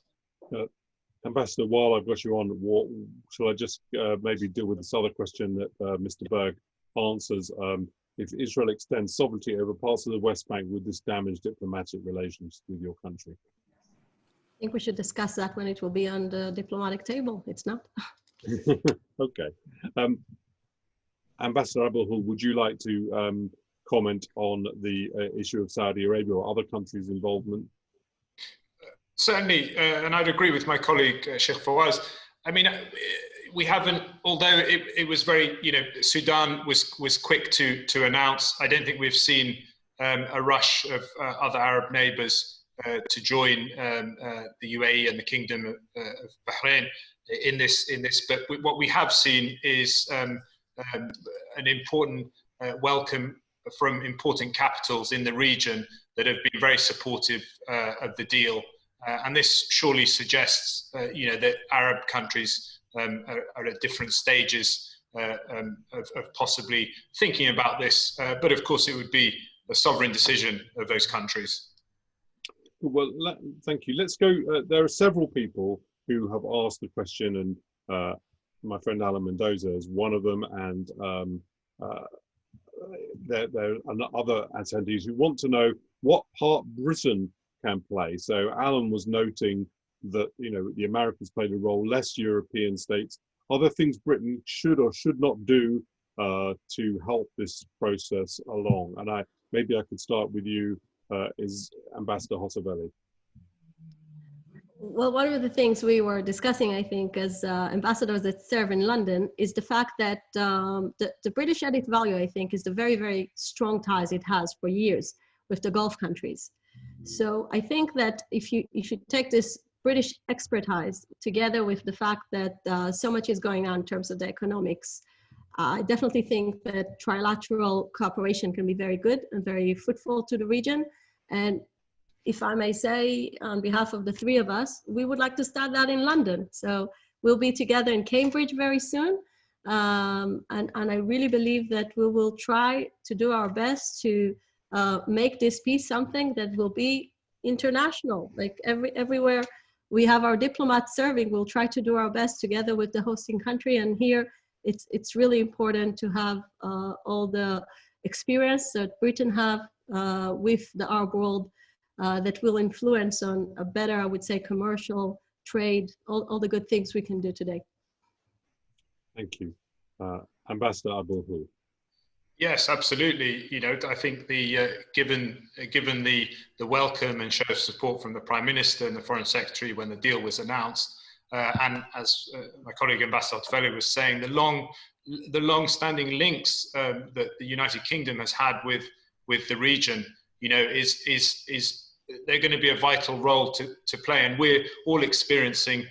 Ambassador, while I've got you on, shall I just maybe deal with this other question that Mr. Berg answers? If Israel extends sovereignty over parts of the West Bank, would this damage diplomatic relations with your country? I think we should discuss that when it will be on the diplomatic table. It's not. Okay. Ambassador Abul, would you like to comment on the issue of Saudi Arabia or other countries' involvement? Certainly, and I'd agree with my colleague, Sheikh Fawaz. I mean, we haven't, although it was very, Sudan was quick to announce. I don't think we've seen a rush of other Arab neighbors to join the UAE and the Kingdom of Bahrain in this. But what we have seen is an important welcome from important capitals in the region that have been very supportive of the deal. And this surely suggests, that Arab countries are at different stages of possibly thinking about this. But of course, it would be a sovereign decision of those countries. Well, thank you. Let's go. There are several people who have asked the question, and my friend Alan Mendoza is one of them, and there are other attendees who want to know what part Britain can play. So Alan was noting that the Americans played a role, less European states. Are there things Britain should or should not do to help this process along? And maybe I could start with you, is Ambassador Hotovely. Well, one of the things we were discussing, I think, as ambassadors that serve in London, is the fact that the British added value, I think, is the very, very strong ties it has for years with the Gulf countries. So I think that if you should take this British expertise together with the fact that so much is going on in terms of the economics, I definitely think that trilateral cooperation can be very good and very fruitful to the region. And if I may say, on behalf of the three of us, we would like to start that in London. So we'll be together in Cambridge very soon. And I really believe that we will try to do our best to make this piece something that will be international. Like everywhere we have our diplomats serving, we'll try to do our best together with the hosting country. And here it's really important to have all the experience that Britain have with the Arab world that will influence on a better, I would say, commercial trade, all the good things we can do today. Thank you. Ambassador Abulhoul. Yes, absolutely. You know, I think the given the welcome and show of support from the Prime Minister and the Foreign Secretary when the deal was announced, and as my colleague Ambassador Tfeller was saying, the long-standing links that the United Kingdom has had with the region, you know, is they're going to be a vital role to play, and we're all experiencing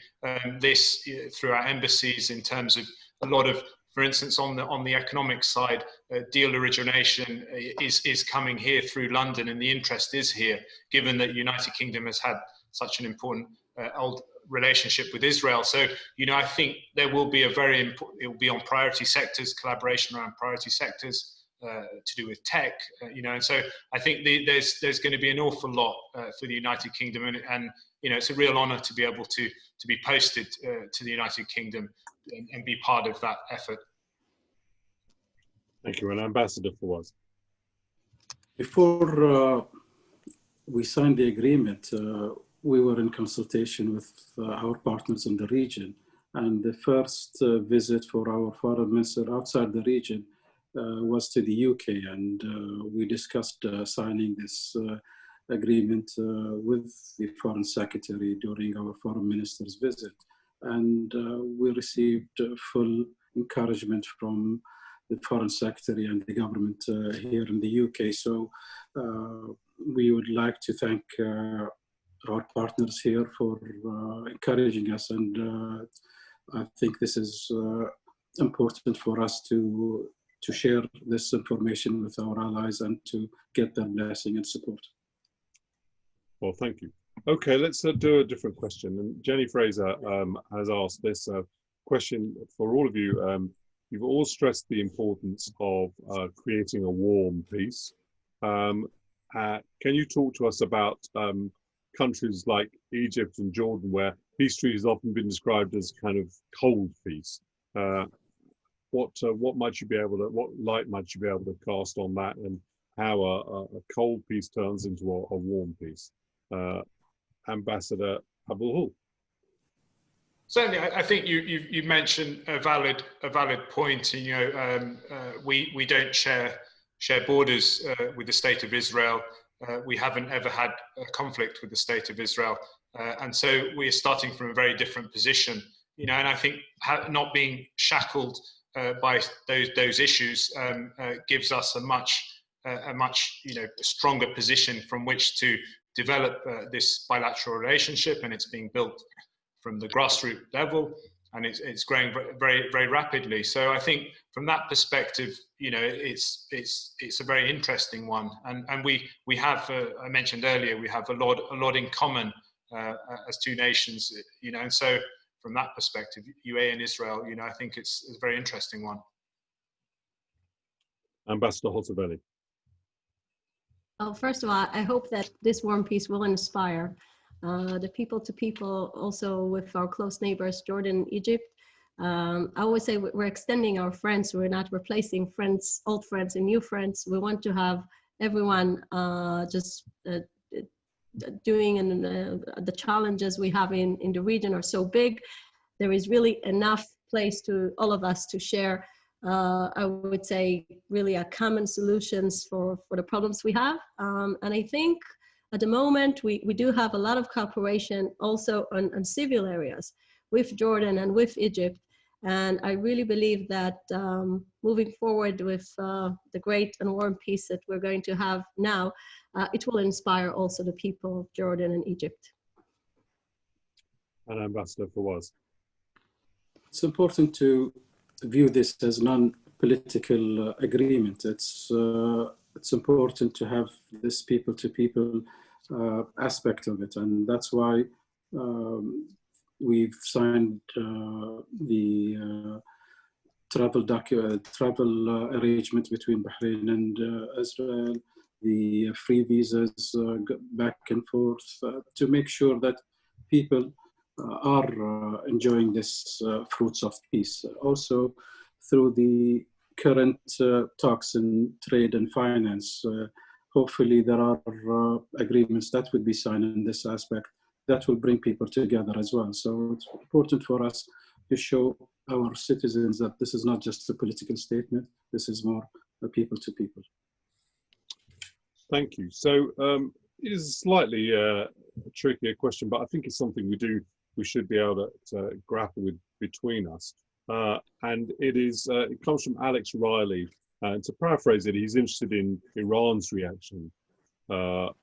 this through our embassies in terms of a lot of, for instance, on the economic side, deal origination is coming here through London, and the interest is here, given that United Kingdom has had such an important old relationship with Israel. So, you know, I think there will be it will be on priority sectors, collaboration around priority sectors to do with tech, you know, and so I think there's going to be an awful lot for the United Kingdom, and you know, it's a real honour to be able to be posted to the United Kingdom and be part of that effort. Thank you. And Ambassador Fawaz. Before we signed the agreement, we were in consultation with our partners in the region, and the first visit for our foreign minister outside the region was to the UK, and we discussed signing this agreement with the Foreign Secretary during our foreign minister's visit. And we received full encouragement from the Foreign Secretary and the government here in the UK. So we would like to thank our partners here for encouraging us, and I think this is important for us to share this information with our allies and to get their blessing and support. Well, thank you. Okay, let's do a different question. And Jenny Fraser has asked this question for all of you. You've all stressed the importance of creating a warm peace. Can you talk to us about countries like Egypt and Jordan, where peace treaties have often been described as kind of cold peace? What might you be able to, what light might you be able to cast on that, and how a cold peace turns into a warm peace? Ambassador Abulhoul. Certainly, I think you mentioned a valid point. You know, we don't share borders with the State of Israel. We haven't ever had a conflict with the State of Israel, and so we're starting from a very different position. You know, and I think not being shackled by those issues gives us a much stronger position from which to develop this bilateral relationship, and it's being built from the grassroots level, and it's growing very, very rapidly. So I think from that perspective, you know, it's a very interesting one, and we have I mentioned earlier, we have a lot in common as two nations, you know, and so from that perspective, UAE and Israel, you know, I think it's a very interesting one. Ambassador Hotaveli. Well, first of all, I hope that this warm peace will inspire the people to people, also with our close neighbors, Jordan and Egypt. I always say we're extending our friends. We're not replacing friends, old friends and new friends. We want to have everyone doing, and the challenges we have in the region are so big. There is really enough place to all of us to share, I would say, really a common solutions for the problems we have. And I think at the moment, we do have a lot of cooperation also on civil areas with Jordan and with Egypt. And I really believe that moving forward with the great and warm peace that we're going to have now, it will inspire also the people of Jordan and Egypt. And Ambassador Fawaz. It's important to view this as non-political agreement. It's it's important to have this people-to-people aspect of it, and that's why we've signed the travel arrangement between Bahrain and Israel, the free visas back and forth, to make sure that people are enjoying this fruits of peace. Also, through the current talks in trade and finance, hopefully there are agreements that would be signed in this aspect that will bring people together as well. So it's important for us to show our citizens that this is not just a political statement, this is more a people to people. Thank you. So it is a slightly trickier question, but I think it's something we should be able to grapple with between us. And it comes from Alex Riley. And to paraphrase it, he's interested in Iran's reaction to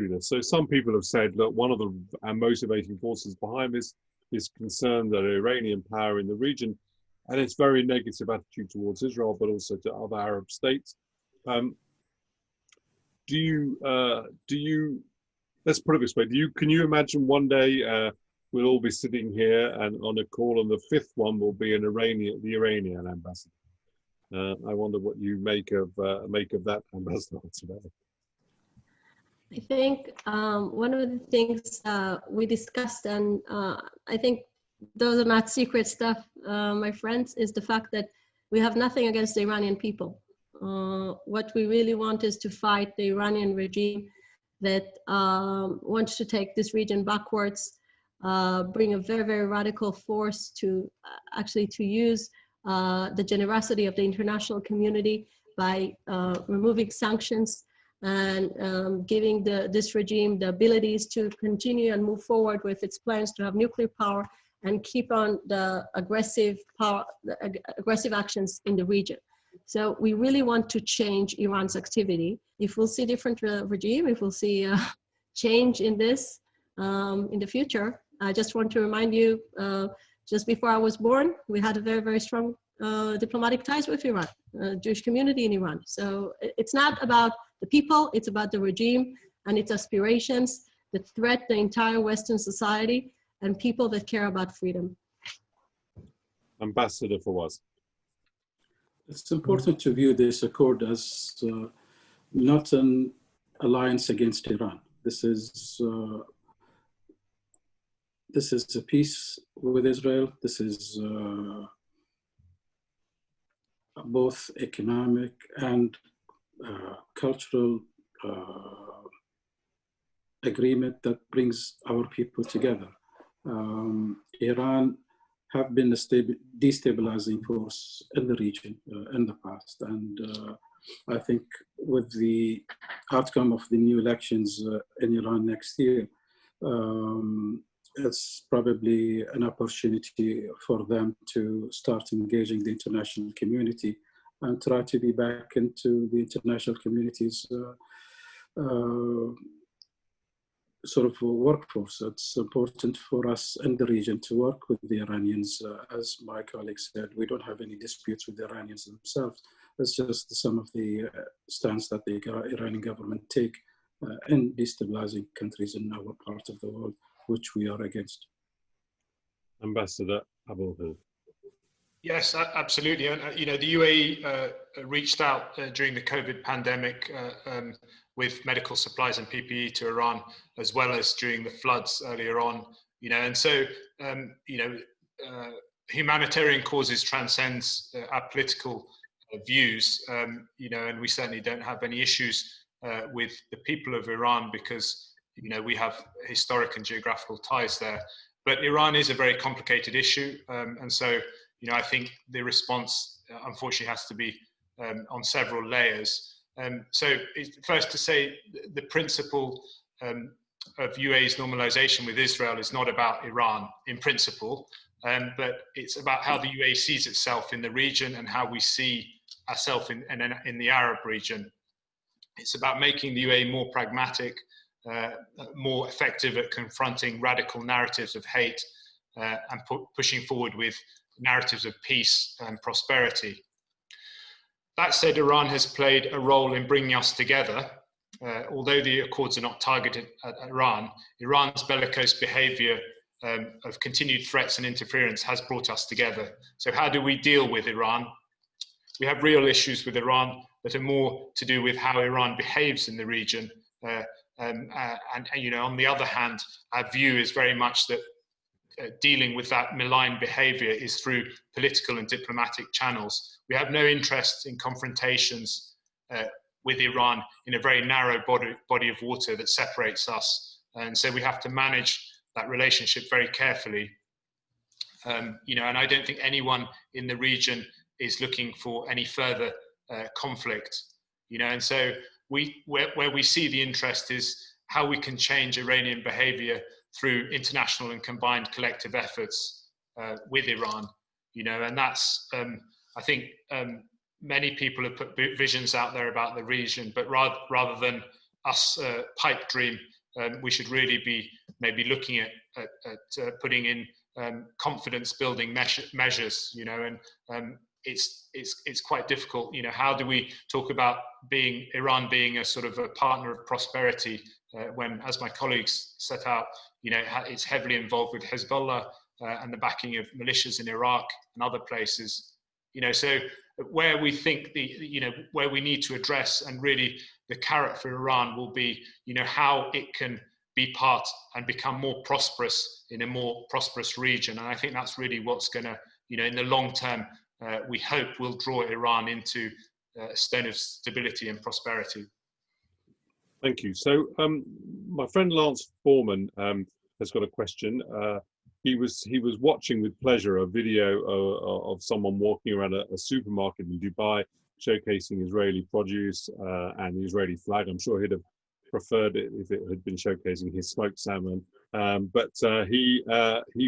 this. So some people have said, look, one of the motivating forces behind this is concern that Iranian power in the region and its very negative attitude towards Israel, but also to other Arab states. Let's put it this way, can you imagine one day we'll all be sitting here and on a call, and the fifth one will be the Iranian ambassador? I wonder what you make of that ambassador today. I think one of the things we discussed, and I think those are not secret stuff, my friends, is the fact that we have nothing against the Iranian people. What we really want is to fight the Iranian regime that wants to take this region backwards, bring a very, very radical force to actually to use the generosity of the international community by removing sanctions and giving this regime the abilities to continue and move forward with its plans to have nuclear power and keep on the aggressive actions in the region. So we really want to change Iran's activity. If we'll see different regime, if we'll see change in this in the future, I just want to remind you, just before I was born, we had a very, very strong diplomatic ties with Iran, Jewish community in Iran. So it's not about the people, it's about the regime and its aspirations that threat the entire Western society and people that care about freedom. Ambassador Fawaz. It's important to view this accord as not an alliance against Iran. This is a peace with Israel. This is both economic and cultural agreement that brings our people together. Iran have been a destabilizing force in the region in the past. And I think with the outcome of the new elections in Iran next year, it's probably an opportunity for them to start engaging the international community and try to be back into the international community's sort of workforce. It's important for us in the region to work with the Iranians. As my colleague said, we don't have any disputes with the Iranians themselves. It's just some of the stance that the Iranian government take in destabilizing countries in our part of the world, which we are against. Ambassador Abulhud. Yes, absolutely. And the UAE reached out during the COVID pandemic with medical supplies and PPE to Iran, as well as during the floods earlier on. And so humanitarian causes transcends our political views. And we certainly don't have any issues with the people of Iran because we have historic and geographical ties there. But Iran is a very complicated issue, and so. I think the response, unfortunately, has to be on several layers. So first to say the principle of UAE's normalization with Israel is not about Iran in principle, but it's about how the UAE sees itself in the region and how we see ourselves in the Arab region. It's about making the UAE more pragmatic, more effective at confronting radical narratives of hate and pushing forward with narratives of peace and prosperity. That said, Iran has played a role in bringing us together. Although the accords are not targeted at Iran, Iran's bellicose behavior of continued threats and interference has brought us together. So how do we deal with Iran? We have real issues with Iran that are more to do with how Iran behaves in the region. And you know, on the other hand, our view is very much that dealing with that malign behavior is through political and diplomatic channels. We have no interest in confrontations with Iran in a very narrow body of water that separates us. And so we have to manage that relationship very carefully. You know, and I don't think anyone in the region is looking for any further conflict. You know, and so where we see the interest is how we can change Iranian behavior through international and combined collective efforts with Iran. You know, and that's, I think, many people have put visions out there about the region, but rather than us pipe dream, we should really be maybe looking at putting in confidence building measures, you know, and it's quite difficult. You know, how do we talk about Iran being a sort of a partner of prosperity when, as my colleagues set out, you know, it's heavily involved with Hezbollah and the backing of militias in Iraq and other places. You know, so where we think where we need to address, and really the carrot for Iran will be, you know, how it can be part and become more prosperous in a more prosperous region. And I think that's really what's going to, you know, in the long term, we hope will draw Iran into a stone of stability and prosperity. Thank you. So my friend Lance Foreman has got a question. He was watching with pleasure a video of someone walking around a supermarket in Dubai showcasing Israeli produce and the Israeli flag. I'm sure he'd have preferred it if it had been showcasing his smoked salmon. But he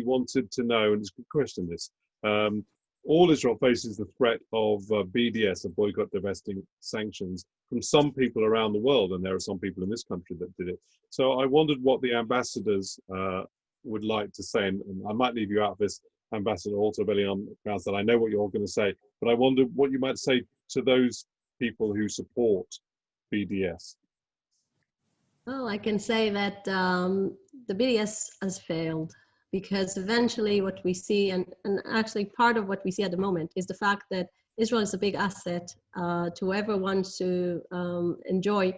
wanted to know, and it's a good question this, all Israel faces the threat of BDS, of boycott, divesting, sanctions, from some people around the world, and there are some people in this country that did it. So I wondered what the ambassadors would like to say, and I might leave you out of this, Ambassador Altobelli, that I know what you're going to say, but I wonder what you might say to those people who support BDS. Well, I can say that the BDS has failed, because eventually what we see, and actually part of what we see at the moment, is the fact that Israel is a big asset to whoever wants to enjoy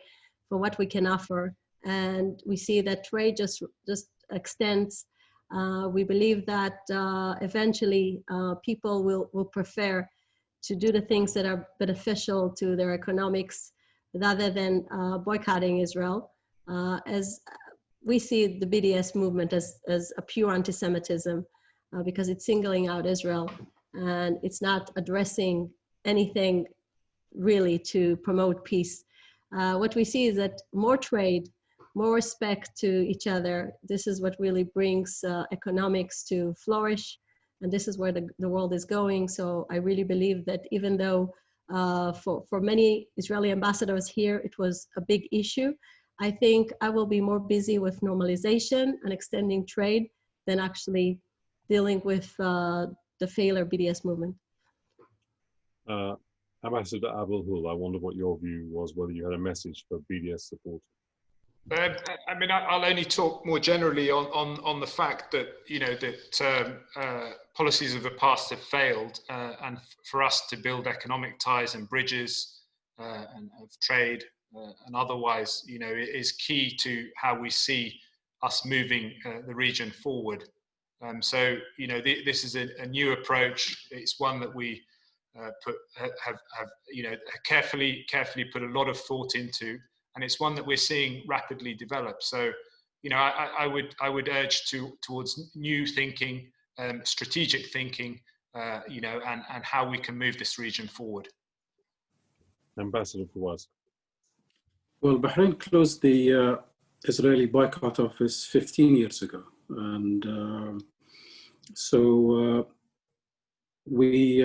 from what we can offer. And we see that trade just extends. We believe that eventually people will prefer to do the things that are beneficial to their economics rather than boycotting Israel. As we see the BDS movement as a pure anti-Semitism because it's singling out Israel and it's not addressing anything really to promote peace. What we see is that more trade, more respect to each other, this is what really brings economics to flourish, and this is where the world is going. So I really believe that even though for many Israeli ambassadors here, it was a big issue, I think I will be more busy with normalization and extending trade than actually dealing with the failure BDS movement. Ambassador Abul-Hul, I wonder what your view was, whether you had a message for BDS support. I mean, I'll only talk more generally on the fact that, you know, that policies of the past have failed, and for us to build economic ties and bridges and of trade and otherwise, you know, is key to how we see us moving the region forward. So, you know, this is a new approach. It's one that we have you know, carefully put a lot of thought into. And it's one that we're seeing rapidly develop. So, you know, I would urge towards new thinking, strategic thinking, you know, and how we can move this region forward. Ambassador Fawaz. Well, Bahrain closed the Israeli boycott office 15 years ago. And so we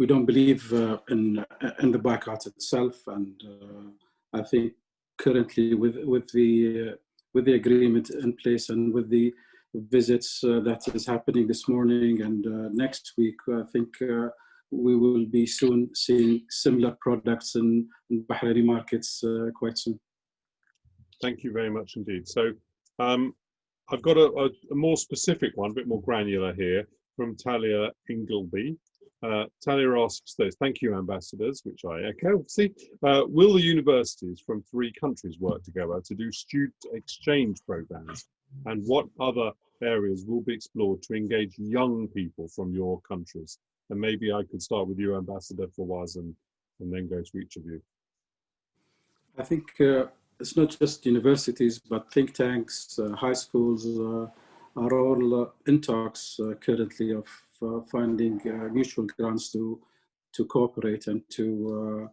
don't believe in the boycott itself. And I think currently with the agreement in place and with the visits that is happening this morning and next week, I think we will be soon seeing similar products in Bahraini markets quite soon. Thank you very much indeed. So I've got a more specific one, a bit more granular here from Talia Ingleby. Talia asks this: thank you, ambassadors, which I echo, obviously. Will the universities from 3 countries work together to do student exchange programs? And what other areas will be explored to engage young people from your countries? And maybe I could start with you, Ambassador Fawaz, and then go to each of you. I think it's not just universities, but think tanks, high schools are all in talks currently of finding mutual grounds to cooperate and to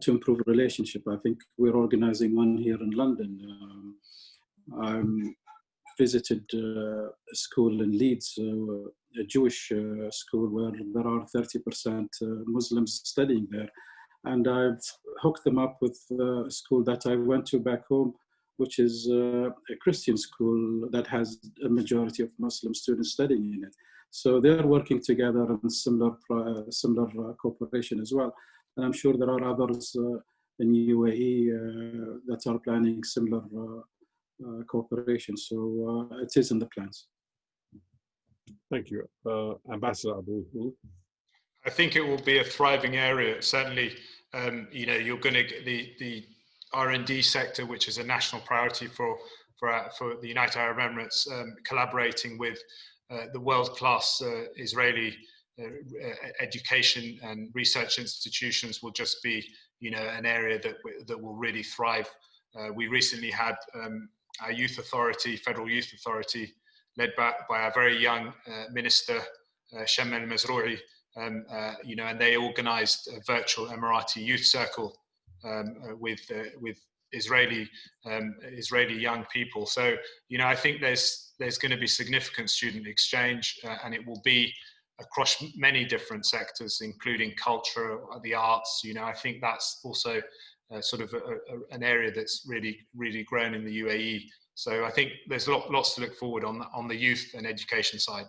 improve relationship. I think we're organizing one here in London. I visited a school in Leeds, a Jewish school where there are 30% Muslims studying there. And I've hooked them up with a school that I went to back home, which is a Christian school that has a majority of Muslim students studying in it. So they're working together on similar cooperation as well. And I'm sure there are others in UAE that are planning similar cooperation. So it is in the plans. Thank you. Ambassador Abu Hul. I think it will be a thriving area. Certainly, you know, you're going to get the R&D sector, which is a national priority for the United Arab Emirates, collaborating with the world-class Israeli education and research institutions will just be, you know, an area that will really thrive. We recently had our youth authority, federal youth authority, led by a very young minister, Shamel Mazroui, you know, and they organised a virtual Emirati youth circle with Israeli young people. So, you know, I think there's going to be significant student exchange, and it will be across many different sectors, including culture, the arts. You know, I think that's also sort of an area that's really grown in the UAE. So I think there's lots to look forward on the youth and education side.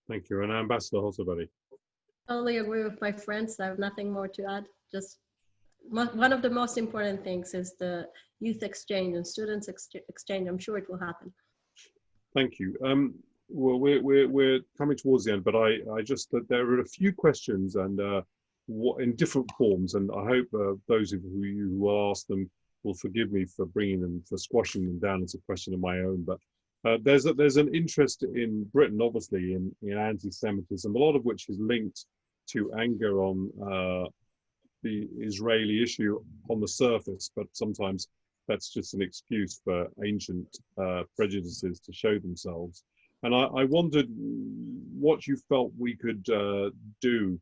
Thank you. And Ambassador Hosabari. Totally agree with my friends. I have nothing more to add. Just one of the most important things is the youth exchange and students exchange. I'm sure it will happen. Thank you. Well, we're coming towards the end, but I just there are a few questions and what in different forms, and I hope those of you who will ask them will forgive me for squashing them down as a question of my own. But there's an interest in Britain, obviously, in anti-Semitism, a lot of which is linked to anger on the Israeli issue on the surface, but sometimes that's just an excuse for ancient prejudices to show themselves. And I wondered what you felt we could do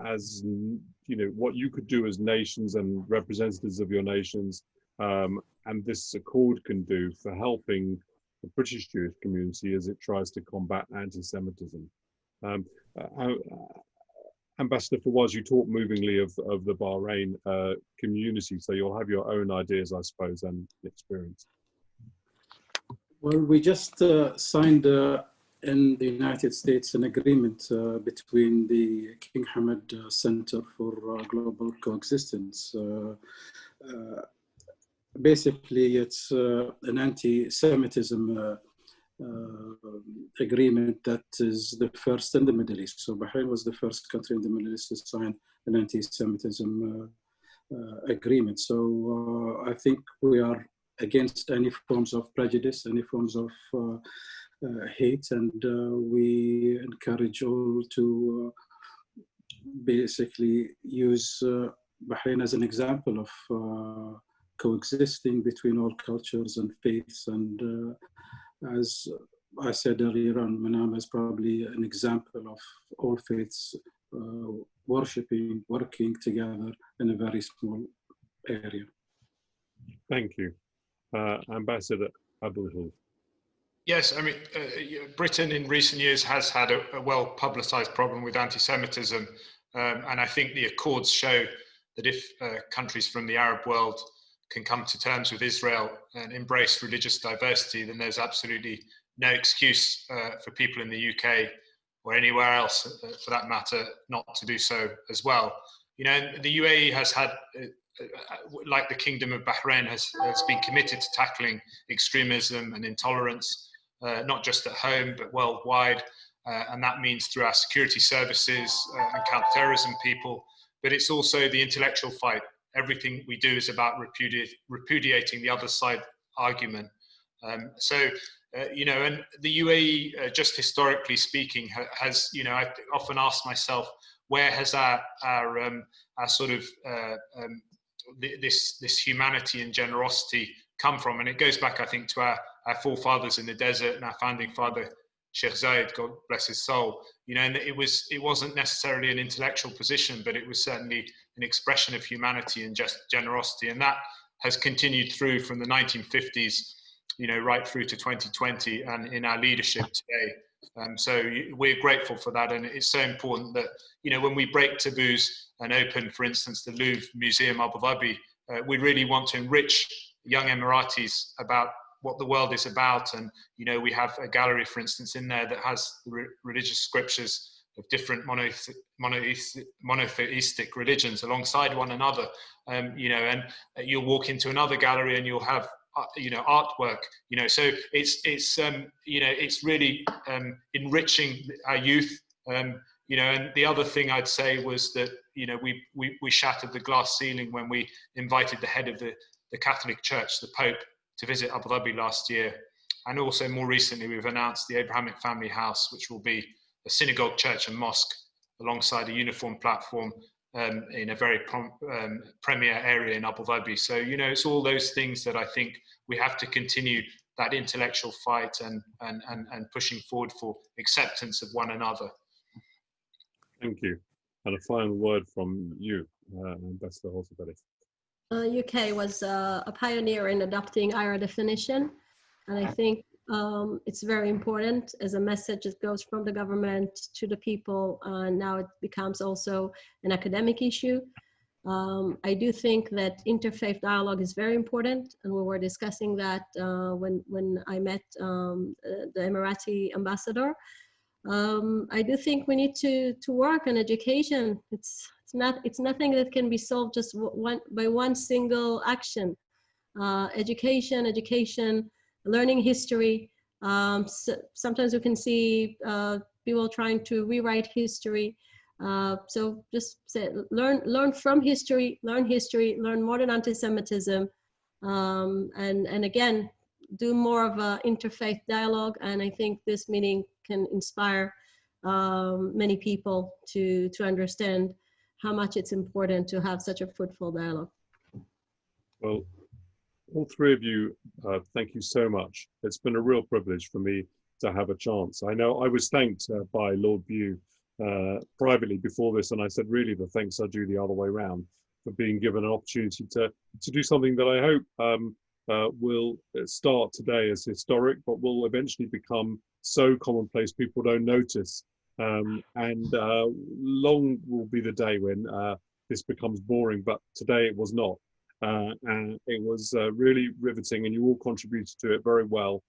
as, you know, what you could do as nations and representatives of your nations, and this accord can do for helping the British Jewish community as it tries to combat anti-Semitism. Ambassador Fawaz, you talk movingly of the Bahrain community, so you'll have your own ideas, I suppose, and experience. Well, we just signed in the United States an agreement between the King Hamad Center for Global Coexistence. Basically, it's an anti-Semitism agreement that is the first in the Middle East. So Bahrain was the first country in the Middle East to sign an anti-Semitism agreement. So I think we are against any forms of prejudice, any forms of hate, and we encourage all to basically use Bahrain as an example of coexisting between all cultures and faiths. And as I said earlier on, Manama is probably an example of all faiths worshipping, working together in a very small area. Thank you. Ambassador Abu Hul. Yes, I mean, Britain in recent years has had a well-publicized problem with anti-Semitism, and I think the Accords show that if countries from the Arab world can come to terms with Israel and embrace religious diversity, then there's absolutely no excuse for people in the UK or anywhere else, for that matter, not to do so as well. You know, the UAE has had, like the Kingdom of Bahrain, has been committed to tackling extremism and intolerance, not just at home, but worldwide. And that means through our security services and counterterrorism people, but it's also the intellectual fight. Everything we do is about repudiating the other side argument. You know, and the UAE, just historically speaking, has, you know, I often ask myself, where has our sort of this humanity and generosity come from? And it goes back, I think, to our forefathers in the desert and our founding father, Sheikh Zayed, God bless his soul. You know, and it wasn't necessarily an intellectual position, but it was certainly an expression of humanity and just generosity, and that has continued through from the 1950s, you know, right through to 2020, and in our leadership today. So we're grateful for that, and it's so important that, you know, when we break taboos and open, for instance, the Louvre Museum Abu Dhabi, we really want to enrich young Emiratis about what the world is about. And, you know, we have a gallery, for instance, in there that has the religious scriptures of different monotheistic religions alongside one another. You know, and you'll walk into another gallery and you'll have, you know, artwork, you know, so it's you know, it's really enriching our youth. You know, and the other thing I'd say was that, you know, we shattered the glass ceiling when we invited the head of the Catholic Church, the Pope, to visit Abu Dhabi last year. And also more recently, we've announced the Abrahamic Family House, which will be a synagogue, church and mosque alongside a uniform platform in a very premier area in Abu Dhabi. So, you know, it's all those things that I think we have to continue that intellectual fight and pushing forward for acceptance of one another. Thank you. And a final word from you, Ambassador Hossabelli. UK was a pioneer in adopting IHRA definition, and I think it's very important as a message that goes from the government to the people, and now it becomes also an academic issue. I do think that interfaith dialogue is very important, and we were discussing that when I met the Emirati ambassador. I do think we need to work on education. It's nothing that can be solved just by one single action. Education, learning history. Sometimes we can see people trying to rewrite history. So just say, learn from history, learn modern anti-Semitism, and again, do more of an interfaith dialogue. And I think this meeting can inspire many people to understand how much it's important to have such a fruitful dialogue. Well, all three of you, thank you so much. It's been a real privilege for me to have a chance. I know I was thanked by Lord Bew privately before this, and I said really the thanks are due the other way around, for being given an opportunity to do something that I hope will start today as historic, but will eventually become so commonplace people don't notice. And long will be the day when this becomes boring, but today it was not. And it was really riveting, and you all contributed to it very well,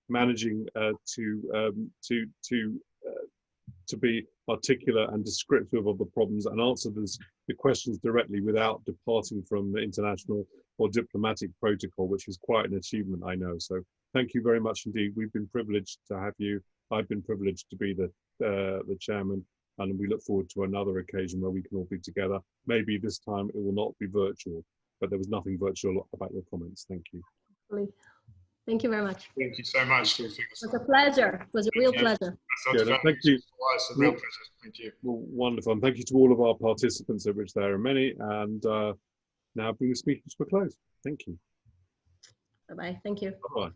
managing to be articulate and descriptive of the problems and answer the questions directly without departing from the international or diplomatic protocol, which is quite an achievement, I know. So thank you very much indeed. We've been privileged to have you. I've been privileged to be the chairman, and we look forward to another occasion where we can all be together. Maybe this time it will not be virtual, but there was nothing virtual about your comments. Thank you. Thank you very much. Thank you so much. It was a pleasure. It was a real pleasure. Yeah, thank you. It's a real pleasure. Thank you. Well, wonderful. And thank you to all of our participants, of which there are many. And now bring the speakers to a close. Thank you. Bye-bye. Thank you. Bye-bye.